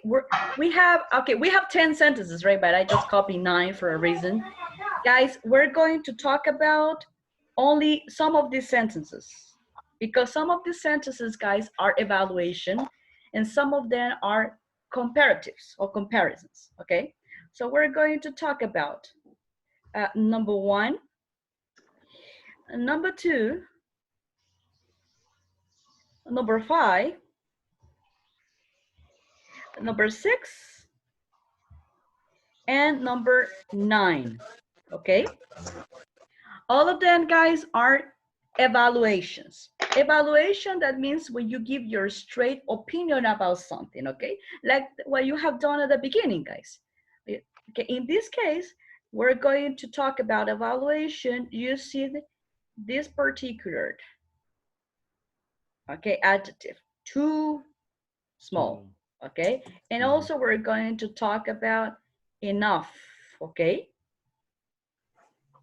we have 10 sentences, right? But I just copied 9 for a reason. Guys, we're going to talk about only some of these sentences because some of these sentences, guys, are evaluation and some of them are comparatives or comparisons, okay? So we're going to talk about number 1, number 2, number 5, number 6, and number 9, okay? All of them, guys, are evaluations. Evaluation, that means when you give your straight opinion about something, okay? Like what you have done at the beginning, guys. Okay, in this case, we're going to talk about evaluation using this particular, okay, adjective, too small, okay? And also we're going to talk about enough, okay?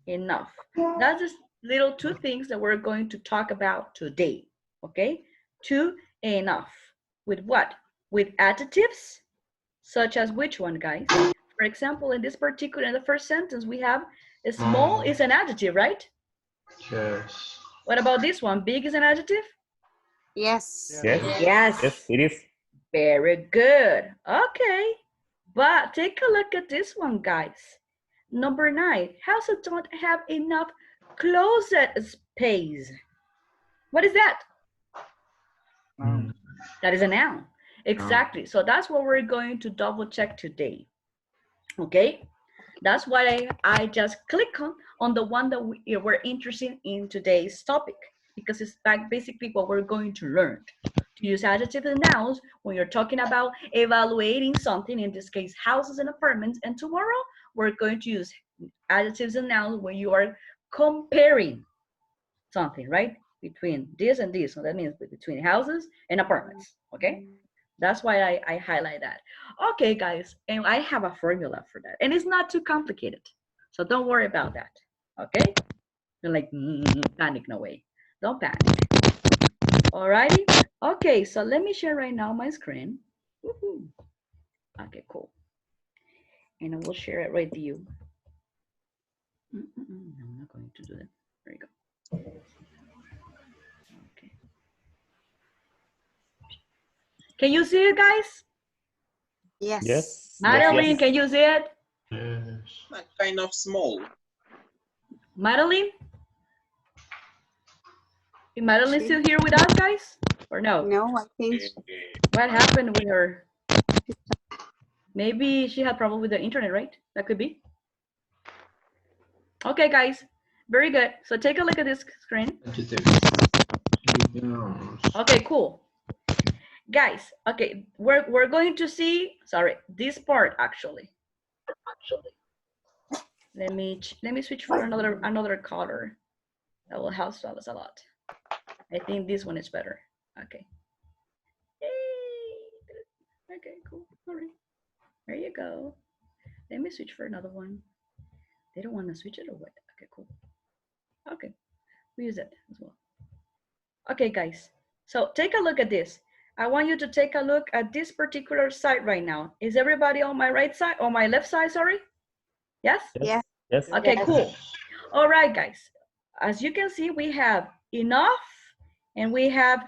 Enough. That's just little 2 things that we're going to talk about today, okay? 2, enough. With what? With adjectives, such as which one, guys? For example, in this particular, in the first sentence, we have small is an adjective, right? Yes. What about this one? Big is an adjective? Yes. Yes. Yes. Yes, it is. Very good. Okay. But take a look at this one, guys. Number 9, houses don't have enough closet space. What is that? That is a noun. Exactly. So that's what we're going to double check today. Okay. That's why I just click on the one that we're interested in today's topic, because it's like basically what we're going to learn. To use adjectives and nouns when you're talking about evaluating something, in this case, houses and apartments. And tomorrow, we're going to use adjectives and nouns when you are comparing something, right? Between this and this. So that means between houses and apartments, okay? That's why I highlight that. Okay, guys, and I have a formula for that. And it's not too complicated. So don't worry about that, okay? You're like, panic, no way. Don't panic. Alrighty? Okay, so let me share right now my screen. Okay, cool. And I will share it right to you. I'm not going to do that. There you go. Okay. Can you see it, guys? Yes. Yes. Madeline, Yes. can you see it? Yes. Kind of small. Madeline? Is Madeline still here with us, guys? Or no? No, I think What happened with her? Maybe she had problem with the internet, right? That could be. Okay, guys. Very good. So take a look at this screen. Okay, cool. Guys, okay, we're going to see, sorry, this part actually. Let me switch for another color. That will help us a lot. I think this one is better. Okay. Yay. Okay, cool. All right. There you go. Let me switch for another one. They don't want to switch it or what? Okay, cool. Okay, we use it as well. Okay, guys. So take a look at this. I want you to take a look at this particular side right now. Is everybody on my right side or my left side, sorry? Yes? Yes. Yes. Okay, cool. All right, guys. As you can see, we have enough and we have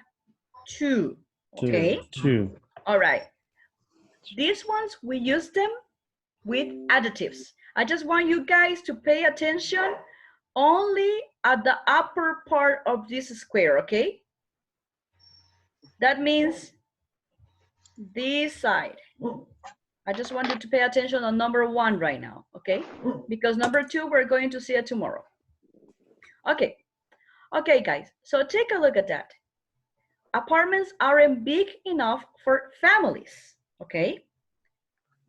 two. Okay? Two. All right. These ones, we use them with adjectives. I just want you guys to pay attention only at the upper part of this square, okay? That means this side. I just want you to pay attention on number 1 right now, okay? Because number 2, we're going to see it tomorrow. Okay, okay, guys, so take a look at that. Apartments aren't big enough for families, okay?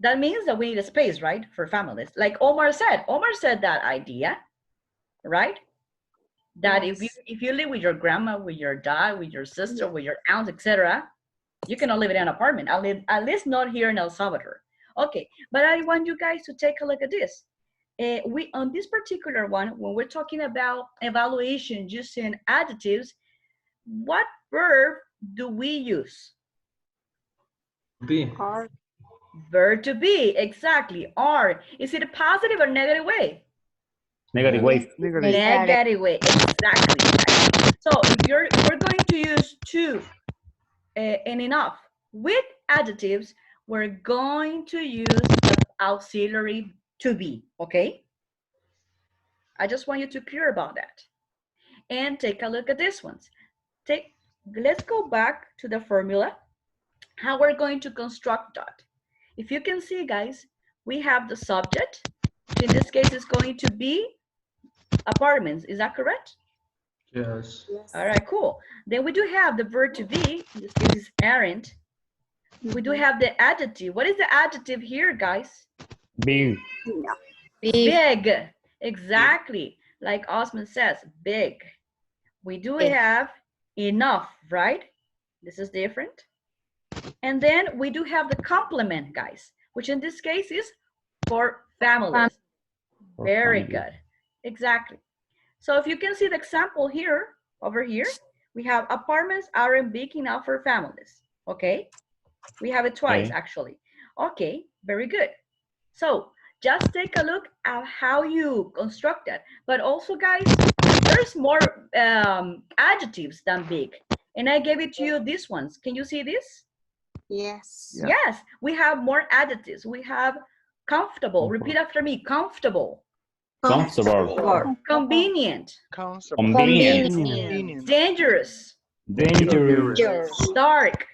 That means that we need a space, right, for families. Like Omar said that idea, right? That Yes. if you live with your grandma, with your dad, with your sister, with your aunt, etc., you cannot live in an apartment, at least not here in El Salvador. Okay, but I want you guys to take a look at this. We on this particular one, when we're talking about evaluation using adjectives, what verb do we use? Be. Or Verb to be, exactly. Are. Is it a positive or negative way? Negative way. Negative way, exactly. So if we're going to use to and enough with adjectives, we're going to use the auxiliary to be, okay? I just want you to clear about that. And take a look at this ones. Let's go back to the formula, how we're going to construct that. If you can see, guys, we have the subject, which in this case is going to be apartments. Is that correct? Yes. All right, cool. Then we do have the verb to be. In this case is aren't. We do have the adjective. What is the adjective here, guys? Big. Big. Exactly. Like Osman says, big. We do have enough, right? This is different. And then we do have the complement, guys, which in this case is for families. Very good. Exactly. So if you can see the example here, over here, we have apartments aren't big enough for families. Okay. We have it twice, actually. Okay, very good. So just take a look at how you construct that. But also, guys, there's more adjectives than big. And I gave it to you, these ones. Can you see this? yes. Yeah. Yes, we have more adjectives. We have comfortable. Repeat after me. Comfortable. Comfortable. Convenient. Convenient. Dangerous. Dangerous. Dark.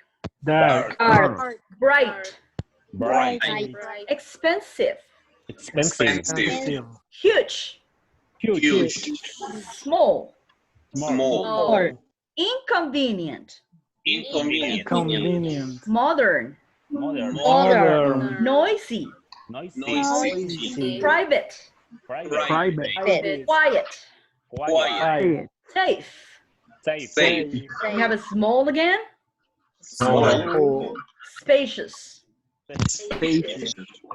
Dark. Bright. Bright. Expensive. Expensive. Huge. Huge. Small. Small. Inconvenient. Inconvenient. Modern. Modern. Noisy. Noisy. Private. Private. Quiet. Quiet. Safe. Safe. We have a small again. Small. Spacious.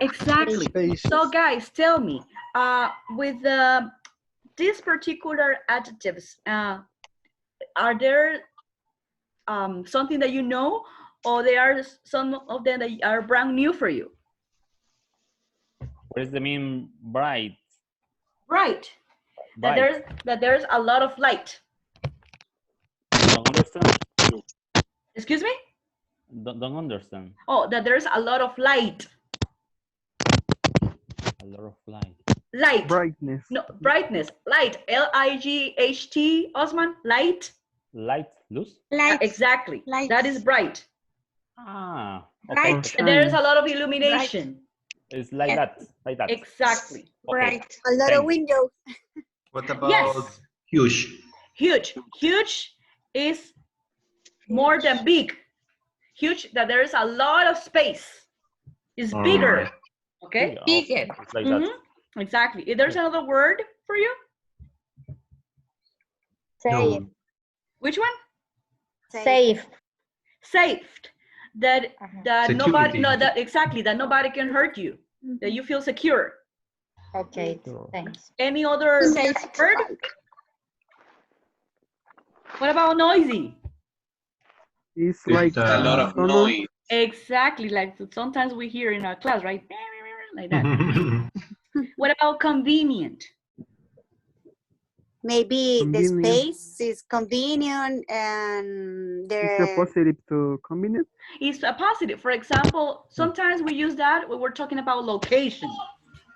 Exactly. Spacious. So guys, tell me, with these particular adjectives, are there something that you know, or there are some of them that are brand new for you? What does it mean, bright? Right. That there's a lot of light. Don't understand. Excuse me? Don't understand. Oh, that there's a lot of light. A lot of light. Light. Brightness. No, brightness. Light. L-I-G-H-T. Osman. Light. Light. Luz? Light. Exactly. Light. That is bright. Ah. Okay. Bright. There's a lot of illumination. It's like that. Like that. Exactly. Bright. A lot of windows. What about Yes. huge? Huge. Huge is more than big. Huge, that there is a lot of space. It's bigger. Okay? Bigger. It's like that. Exactly. If there's another word for you? Safe. Which one? Safe. Safe. That Security. nobody, no, that exactly, that nobody can hurt you. that you feel secure. Okay, thanks. Any other word? What about noisy? It's like a lot of noise. Exactly, like sometimes we hear in our class, right? Like that. What about convenient? Maybe the Convenient. space is convenient and It's a the positive to convenient. It's a positive. For example, sometimes we use that when we're talking about location,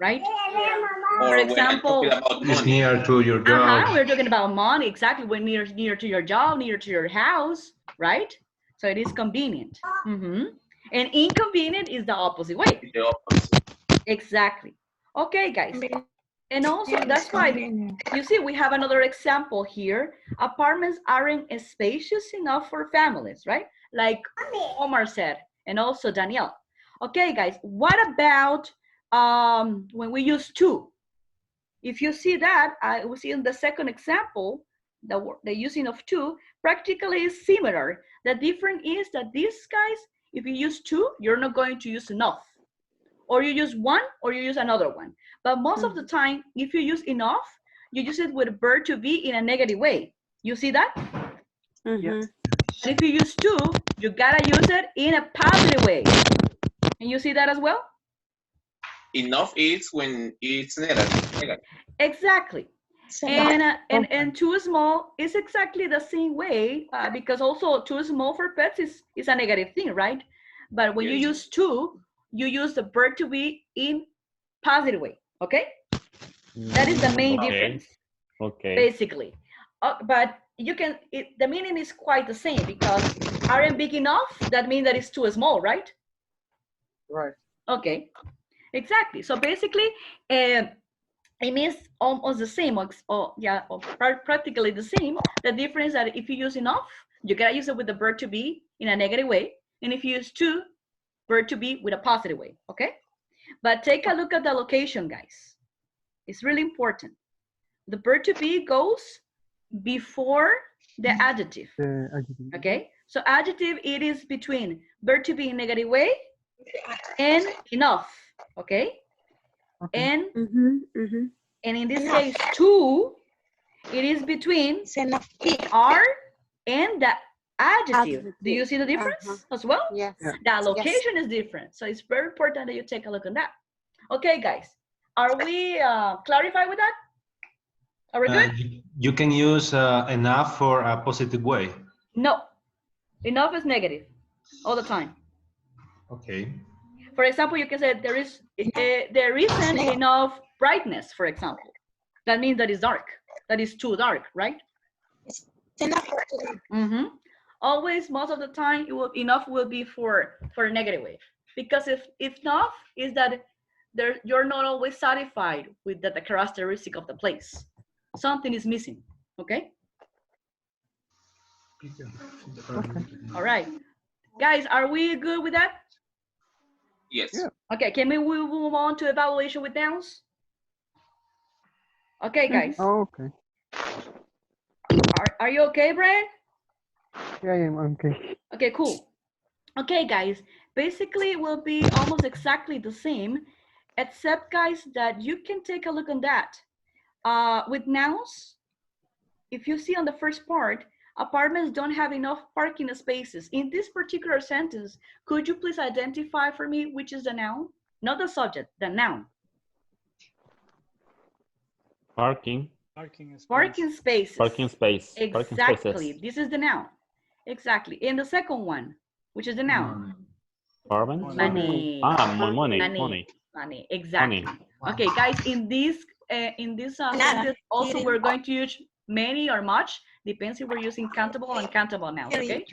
right? Or For when I'm example, talking about It's money. near to your job. we're talking about money. Exactly, when near to your job, near to your house, right? So it is convenient. And inconvenient is the opposite way. The opposite. Exactly. Okay, guys. And also, that's why, you see, we have another example here. Apartments aren't spacious enough for families, right? Like Omar said, and also Danielle. Okay, guys, what about when we use to? If you see that, we see in the second example, the using of to practically is similar. The difference is that these guys, if you use to, you're not going to use enough. Or you use one, or you use another one. But most of the time, if you use enough, you use it with a verb to be in a negative way. You see that? Yeah. And if you use to, you gotta use it in a positive way. And you see that as well? Enough is when it's negative. Exactly. And too small is exactly the same way, because also too small for pets is a negative thing, right? But when you use to, you use the verb to be in positive way, okay? That is the main difference. Okay. Basically. But you can, the meaning is quite the same, because aren't big enough, that means that it's too small, right? Right. Okay, exactly. So basically, it means almost the same, practically the same. The difference that if you use enough, you gotta use it with the verb to be in a negative way. And if you use to, verb to be with a positive way, okay? But take a look at the location, guys. It's really important. The verb to be goes before the adjective, okay? So adjective, it is between verb to be in negative way and enough, okay? And in this case, to, it is between are and the adjective. Do you see the difference as well? Yes. The location is different. So it's very important that you take a look at that. Okay, guys, are we clarified with that? Are we good? You can use enough for a positive way. No, enough is negative all the time. Okay. For example, you can say there isn't enough brightness, for example. That means that it's dark. That is too dark, right? Always, most of the time, enough will be for a negative way. Because if enough is that you're not always satisfied with the characteristic of the place. Something is missing, okay? All right. Guys, are we good with that? Yes. Yeah. Okay, can we move on to evaluation with nouns? Okay, guys. Oh, okay. Are you okay, Brian? Yeah, I'm okay. Okay, cool. Okay, guys. Basically, it will be almost exactly the same, except, guys, that you can take a look on that. With nouns, if you see on the first part, apartments don't have enough parking spaces. In this particular sentence, could you please identify for me which is the noun? Not the subject, the noun. Parking. Parking spaces. Parking space. Exactly. Parking spaces. This is the noun. Exactly. And the second one, which is the noun? Apartment? Money. Money. Exactly. Money. Okay, guys. In this sentence, also we're going to use many or much. Depends if we're using countable or uncountable nouns. Okay.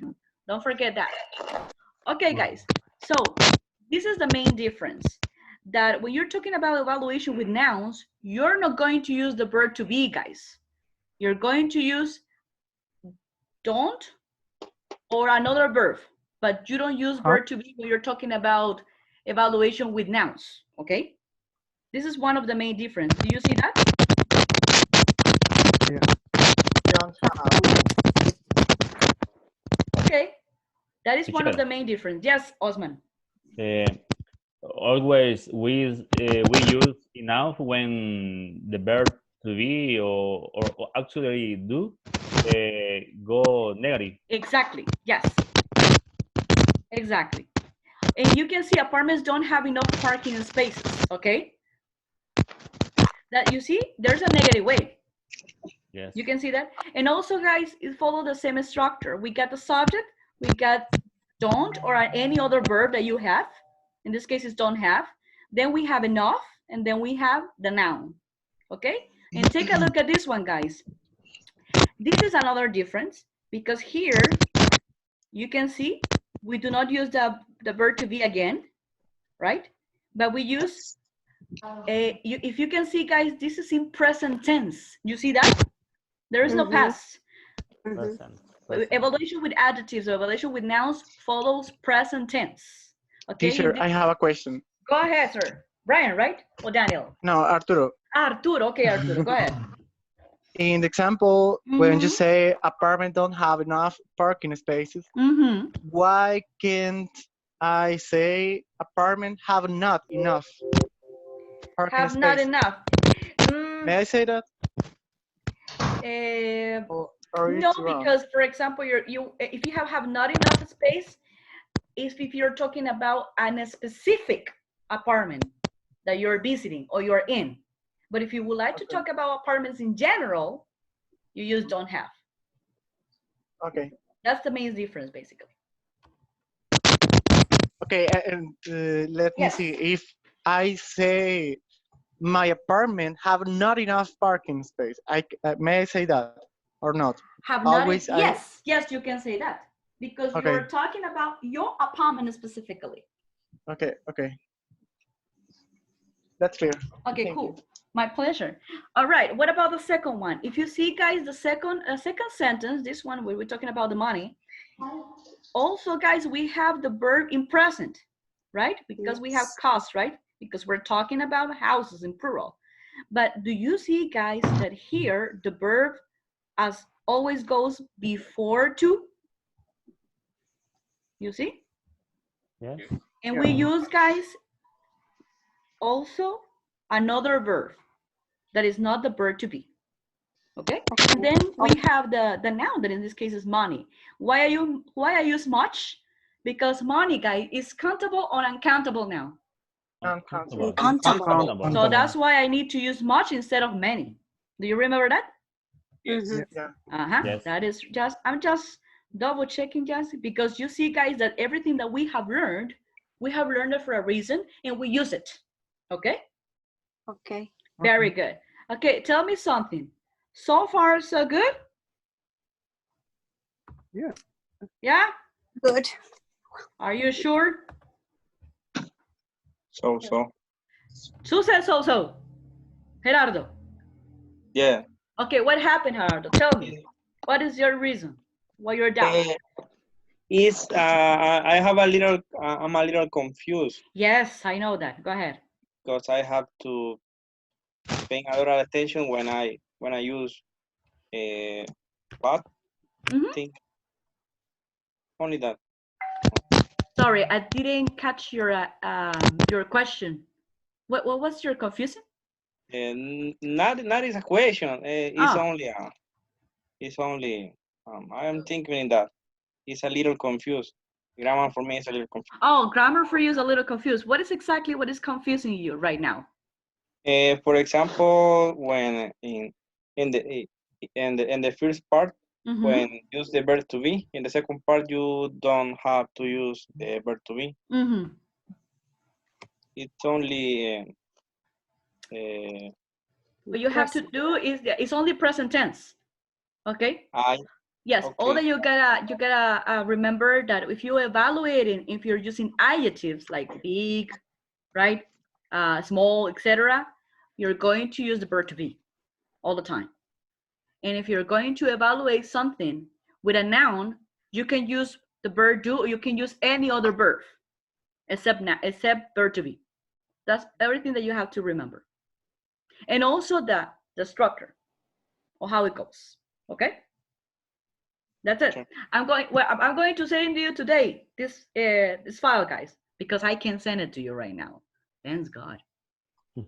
Don't forget that. Okay, guys. So this is the main difference. That when you're talking about evaluation with nouns, you're not going to use the verb to be, guys. You're going to use don't or another verb, but you don't use verb to be when you're talking about evaluation with nouns, okay? This is one of the main differences. Do you see that? Okay, that is one of the main differences. Yes, Osman. always we use enough when the verb to be or actually do go negative. Exactly. Yes. Exactly. And you can see apartments don't have enough parking spaces. Okay. That you see, there's a negative way. Yes. You can see that. And also, guys, it follows the same structure. We got the subject, we got don't or any other verb that you have. In this case, it's don't have. Then we have enough, and then we have the noun. Okay? And take a look at this one, guys. This is another difference because here you can see we do not use the verb to be again, right? But we use, if you can see, guys, this is in present tense. You see that? There is no past. Present. Evaluation with adjectives or evaluation with nouns follows present tense. Okay. Teacher, I have a question. Go ahead, sir. Brian, right? Or Daniel? No, Arturo. Arturo. Okay, Arturo. Go ahead. In the example, when you say apartment don't have enough parking spaces, why can't I say apartment have not enough parking Have space? not enough. May I say that? No, because for example, if you have not enough space, if you're talking about a specific apartment that you're visiting or you're in. But if you would like to talk about apartments in general, you use don't have. Okay. That's the main difference, basically. Okay, and let me see. If I say my apartment have not enough parking space, may I say that or not? Have not. Yes, yes, you can say that because you're talking about your apartment specifically. Okay, okay. That's clear. Okay, Thank cool. you. My pleasure. All right. What about the second one? If you see, guys, the second sentence, this one where we're talking about the money. Also, guys, we have the verb in present, right? Because we have cost, right? Because we're talking about houses in plural. But do you see, guys, that here the verb as always goes before to? You see? Yes. And we use, guys, also another verb that is not the verb to be. Okay? And then we have the noun that in this case is money. Why I use much? Because money, guys, is countable or uncountable now? Uncountable. Uncountable. So that's why I need to use much instead of many. Do you remember that? Yes. Yeah. Yes. That is just, I'm just double checking, just because you see, guys, that everything that we have learned it for a reason and we use it. Okay? Okay. Very good. Okay, tell me something. So far, so good? Yeah. Yeah? Good. Are you sure? So. Who said so? Gerardo. Yeah. Okay, what happened, Gerardo? Tell me. What is your reason? Why you're down? I have a little. I'm a little confused. Yes, I know that. Go ahead. Because I have to pay a lot of attention when I use what think. Only that. Sorry, I didn't catch your question. What was your confusion? Not is a question. It's only I am thinking that it's a little confused. Grammar for me is a little confused. Oh, grammar for you is a little confused. What is confusing you right now? For example, when in the first part, when use the verb to be, in the second part you don't have to use the verb to be. It's only what you have to do is it's only present tense. Okay. Yes. Okay. All that you gotta remember that if you evaluating, if you're using adjectives like big, right, small, etc., you're going to use the verb to be all the time. And if you're going to evaluate something with a noun, you can use the verb do, or you can use any other verb except verb to be. That's everything that you have to remember. And also the structure or how it goes. Okay? That's it. I'm going to send you today this file, guys, because I can send it to you right now. Thanks God.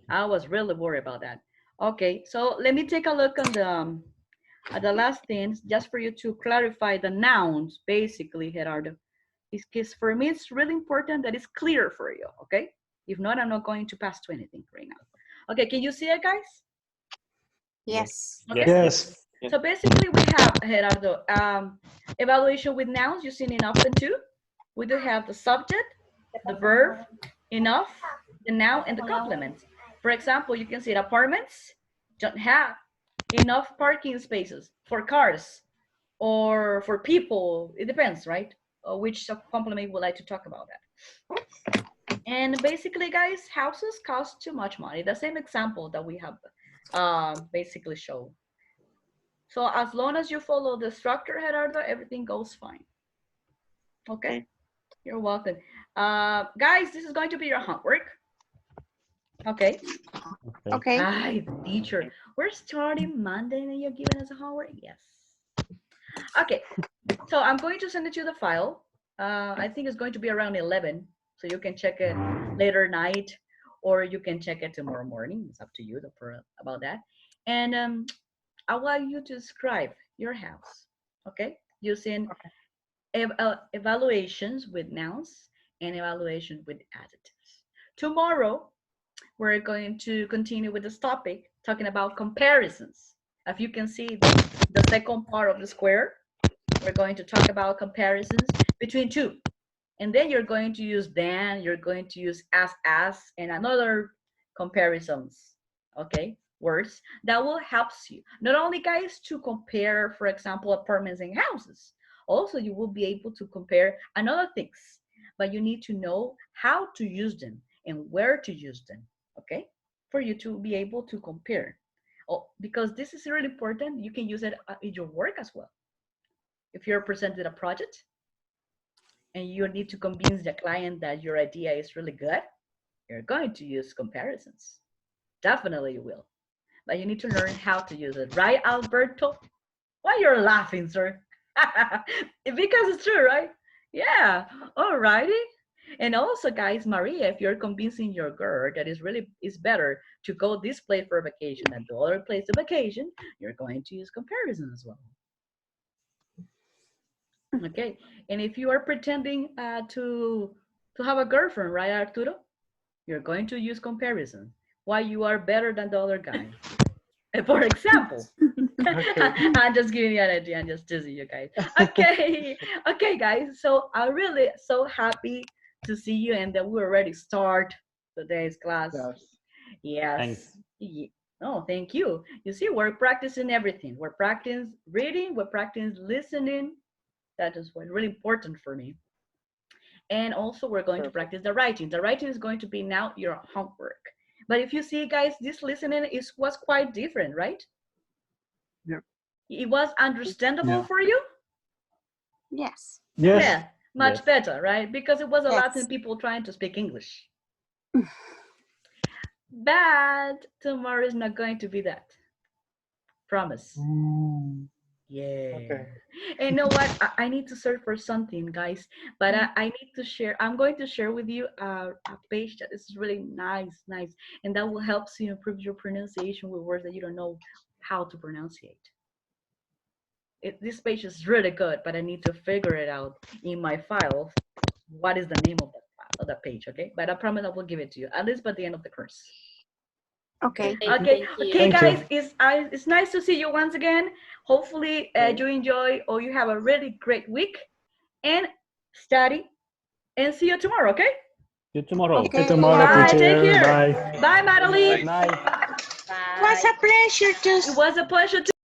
I was really worried about that. Okay, so let me take a look on the last things, just for you to clarify the nouns, basically, Gerardo. Because for me, it's really important that it's clear for you, okay? If not, I'm not going to pass to anything right now. Okay, can you see it, guys? Yes. Okay. Yes. So basically, we have, Gerardo, evaluation with nouns, you've seen enough and two. We do have the subject, the verb, enough, the noun, and the complement. For example, you can see apartments don't have enough parking spaces for cars or for people. It depends, right? Which complement would like to talk about that. And basically, guys, houses cost too much money. The same example that we have basically shown. So as long as you follow the structure, Gerardo, everything goes fine. Okay? You're welcome. Guys, this is going to be your homework. Okay? Okay. Hi, teacher. We're starting Monday and you're giving us a homework? Yes. Okay. So I'm going to send it to the file. I think it's going to be around 11. So you can check it later night or you can check it tomorrow morning. It's up to you about that. And I want you to describe your house, okay? Using evaluations with nouns and evaluation with adjectives. Tomorrow, we're going to continue with this topic, talking about comparisons. As you can see, the second part of the square, we're going to talk about comparisons between two. And then you're going to use than, you're going to use as, and another comparisons, okay? Words that will help you not only, guys, to compare, for example, apartments and houses. Also, you will be able to compare another things, but you need to know how to use them and where to use them, okay, for you to be able to compare. Oh, because this is really important. You can use it in your work as well. If you're presented a project and you need to convince the client that your idea is really good, you're going to use comparisons. Definitely you will. But you need to learn how to use it. Right, Alberto? Why you're laughing, sir? Because it's true, right? Yeah, all righty. And also, guys, Maria, if you're convincing your girl that it's better to go this place for vacation than the other place of vacation, you're going to use comparison as well. Okay, and if you are pretending to have a girlfriend, right, Arturo? You're going to use comparison. Why you are better than the other guy. For example. I'm just giving you an idea. I'm just teasing you guys. Okay. Okay, guys. So I'm really so happy to see you and that we're ready to start today's class. Yes. Thanks. Oh, thank you. You see, we're practicing everything. We're practicing reading. We're practicing listening. That is what's really important for me. And also we're going to practice the writing. The writing is going to be now your homework. But if you see, guys, this listening was quite different, right? Yeah. It was understandable for you? Yes. Yes. Yeah, much better, right? Because it was a lot of people trying to speak English. But tomorrow is not going to be that. Promise. Yeah. Okay. And you know what? I need to search for something, guys. But I need to share. I'm going to share with you a page that is really nice. And that will help you improve your pronunciation with words that you don't know how to pronunciate. This page is really good, but I need to figure it out in my file. What is the name of that page, okay? But I promise I will give it to you, at least by the end of the course. Okay. Okay, guys, it's nice to see you once again. Hopefully you enjoy or you have a really great week and study and see you tomorrow, okay? See you tomorrow. Okay. See you tomorrow, Bye, teacher. take care. Bye. Bye, Madeline. Bye. It was a pleasure to. It was a pleasure to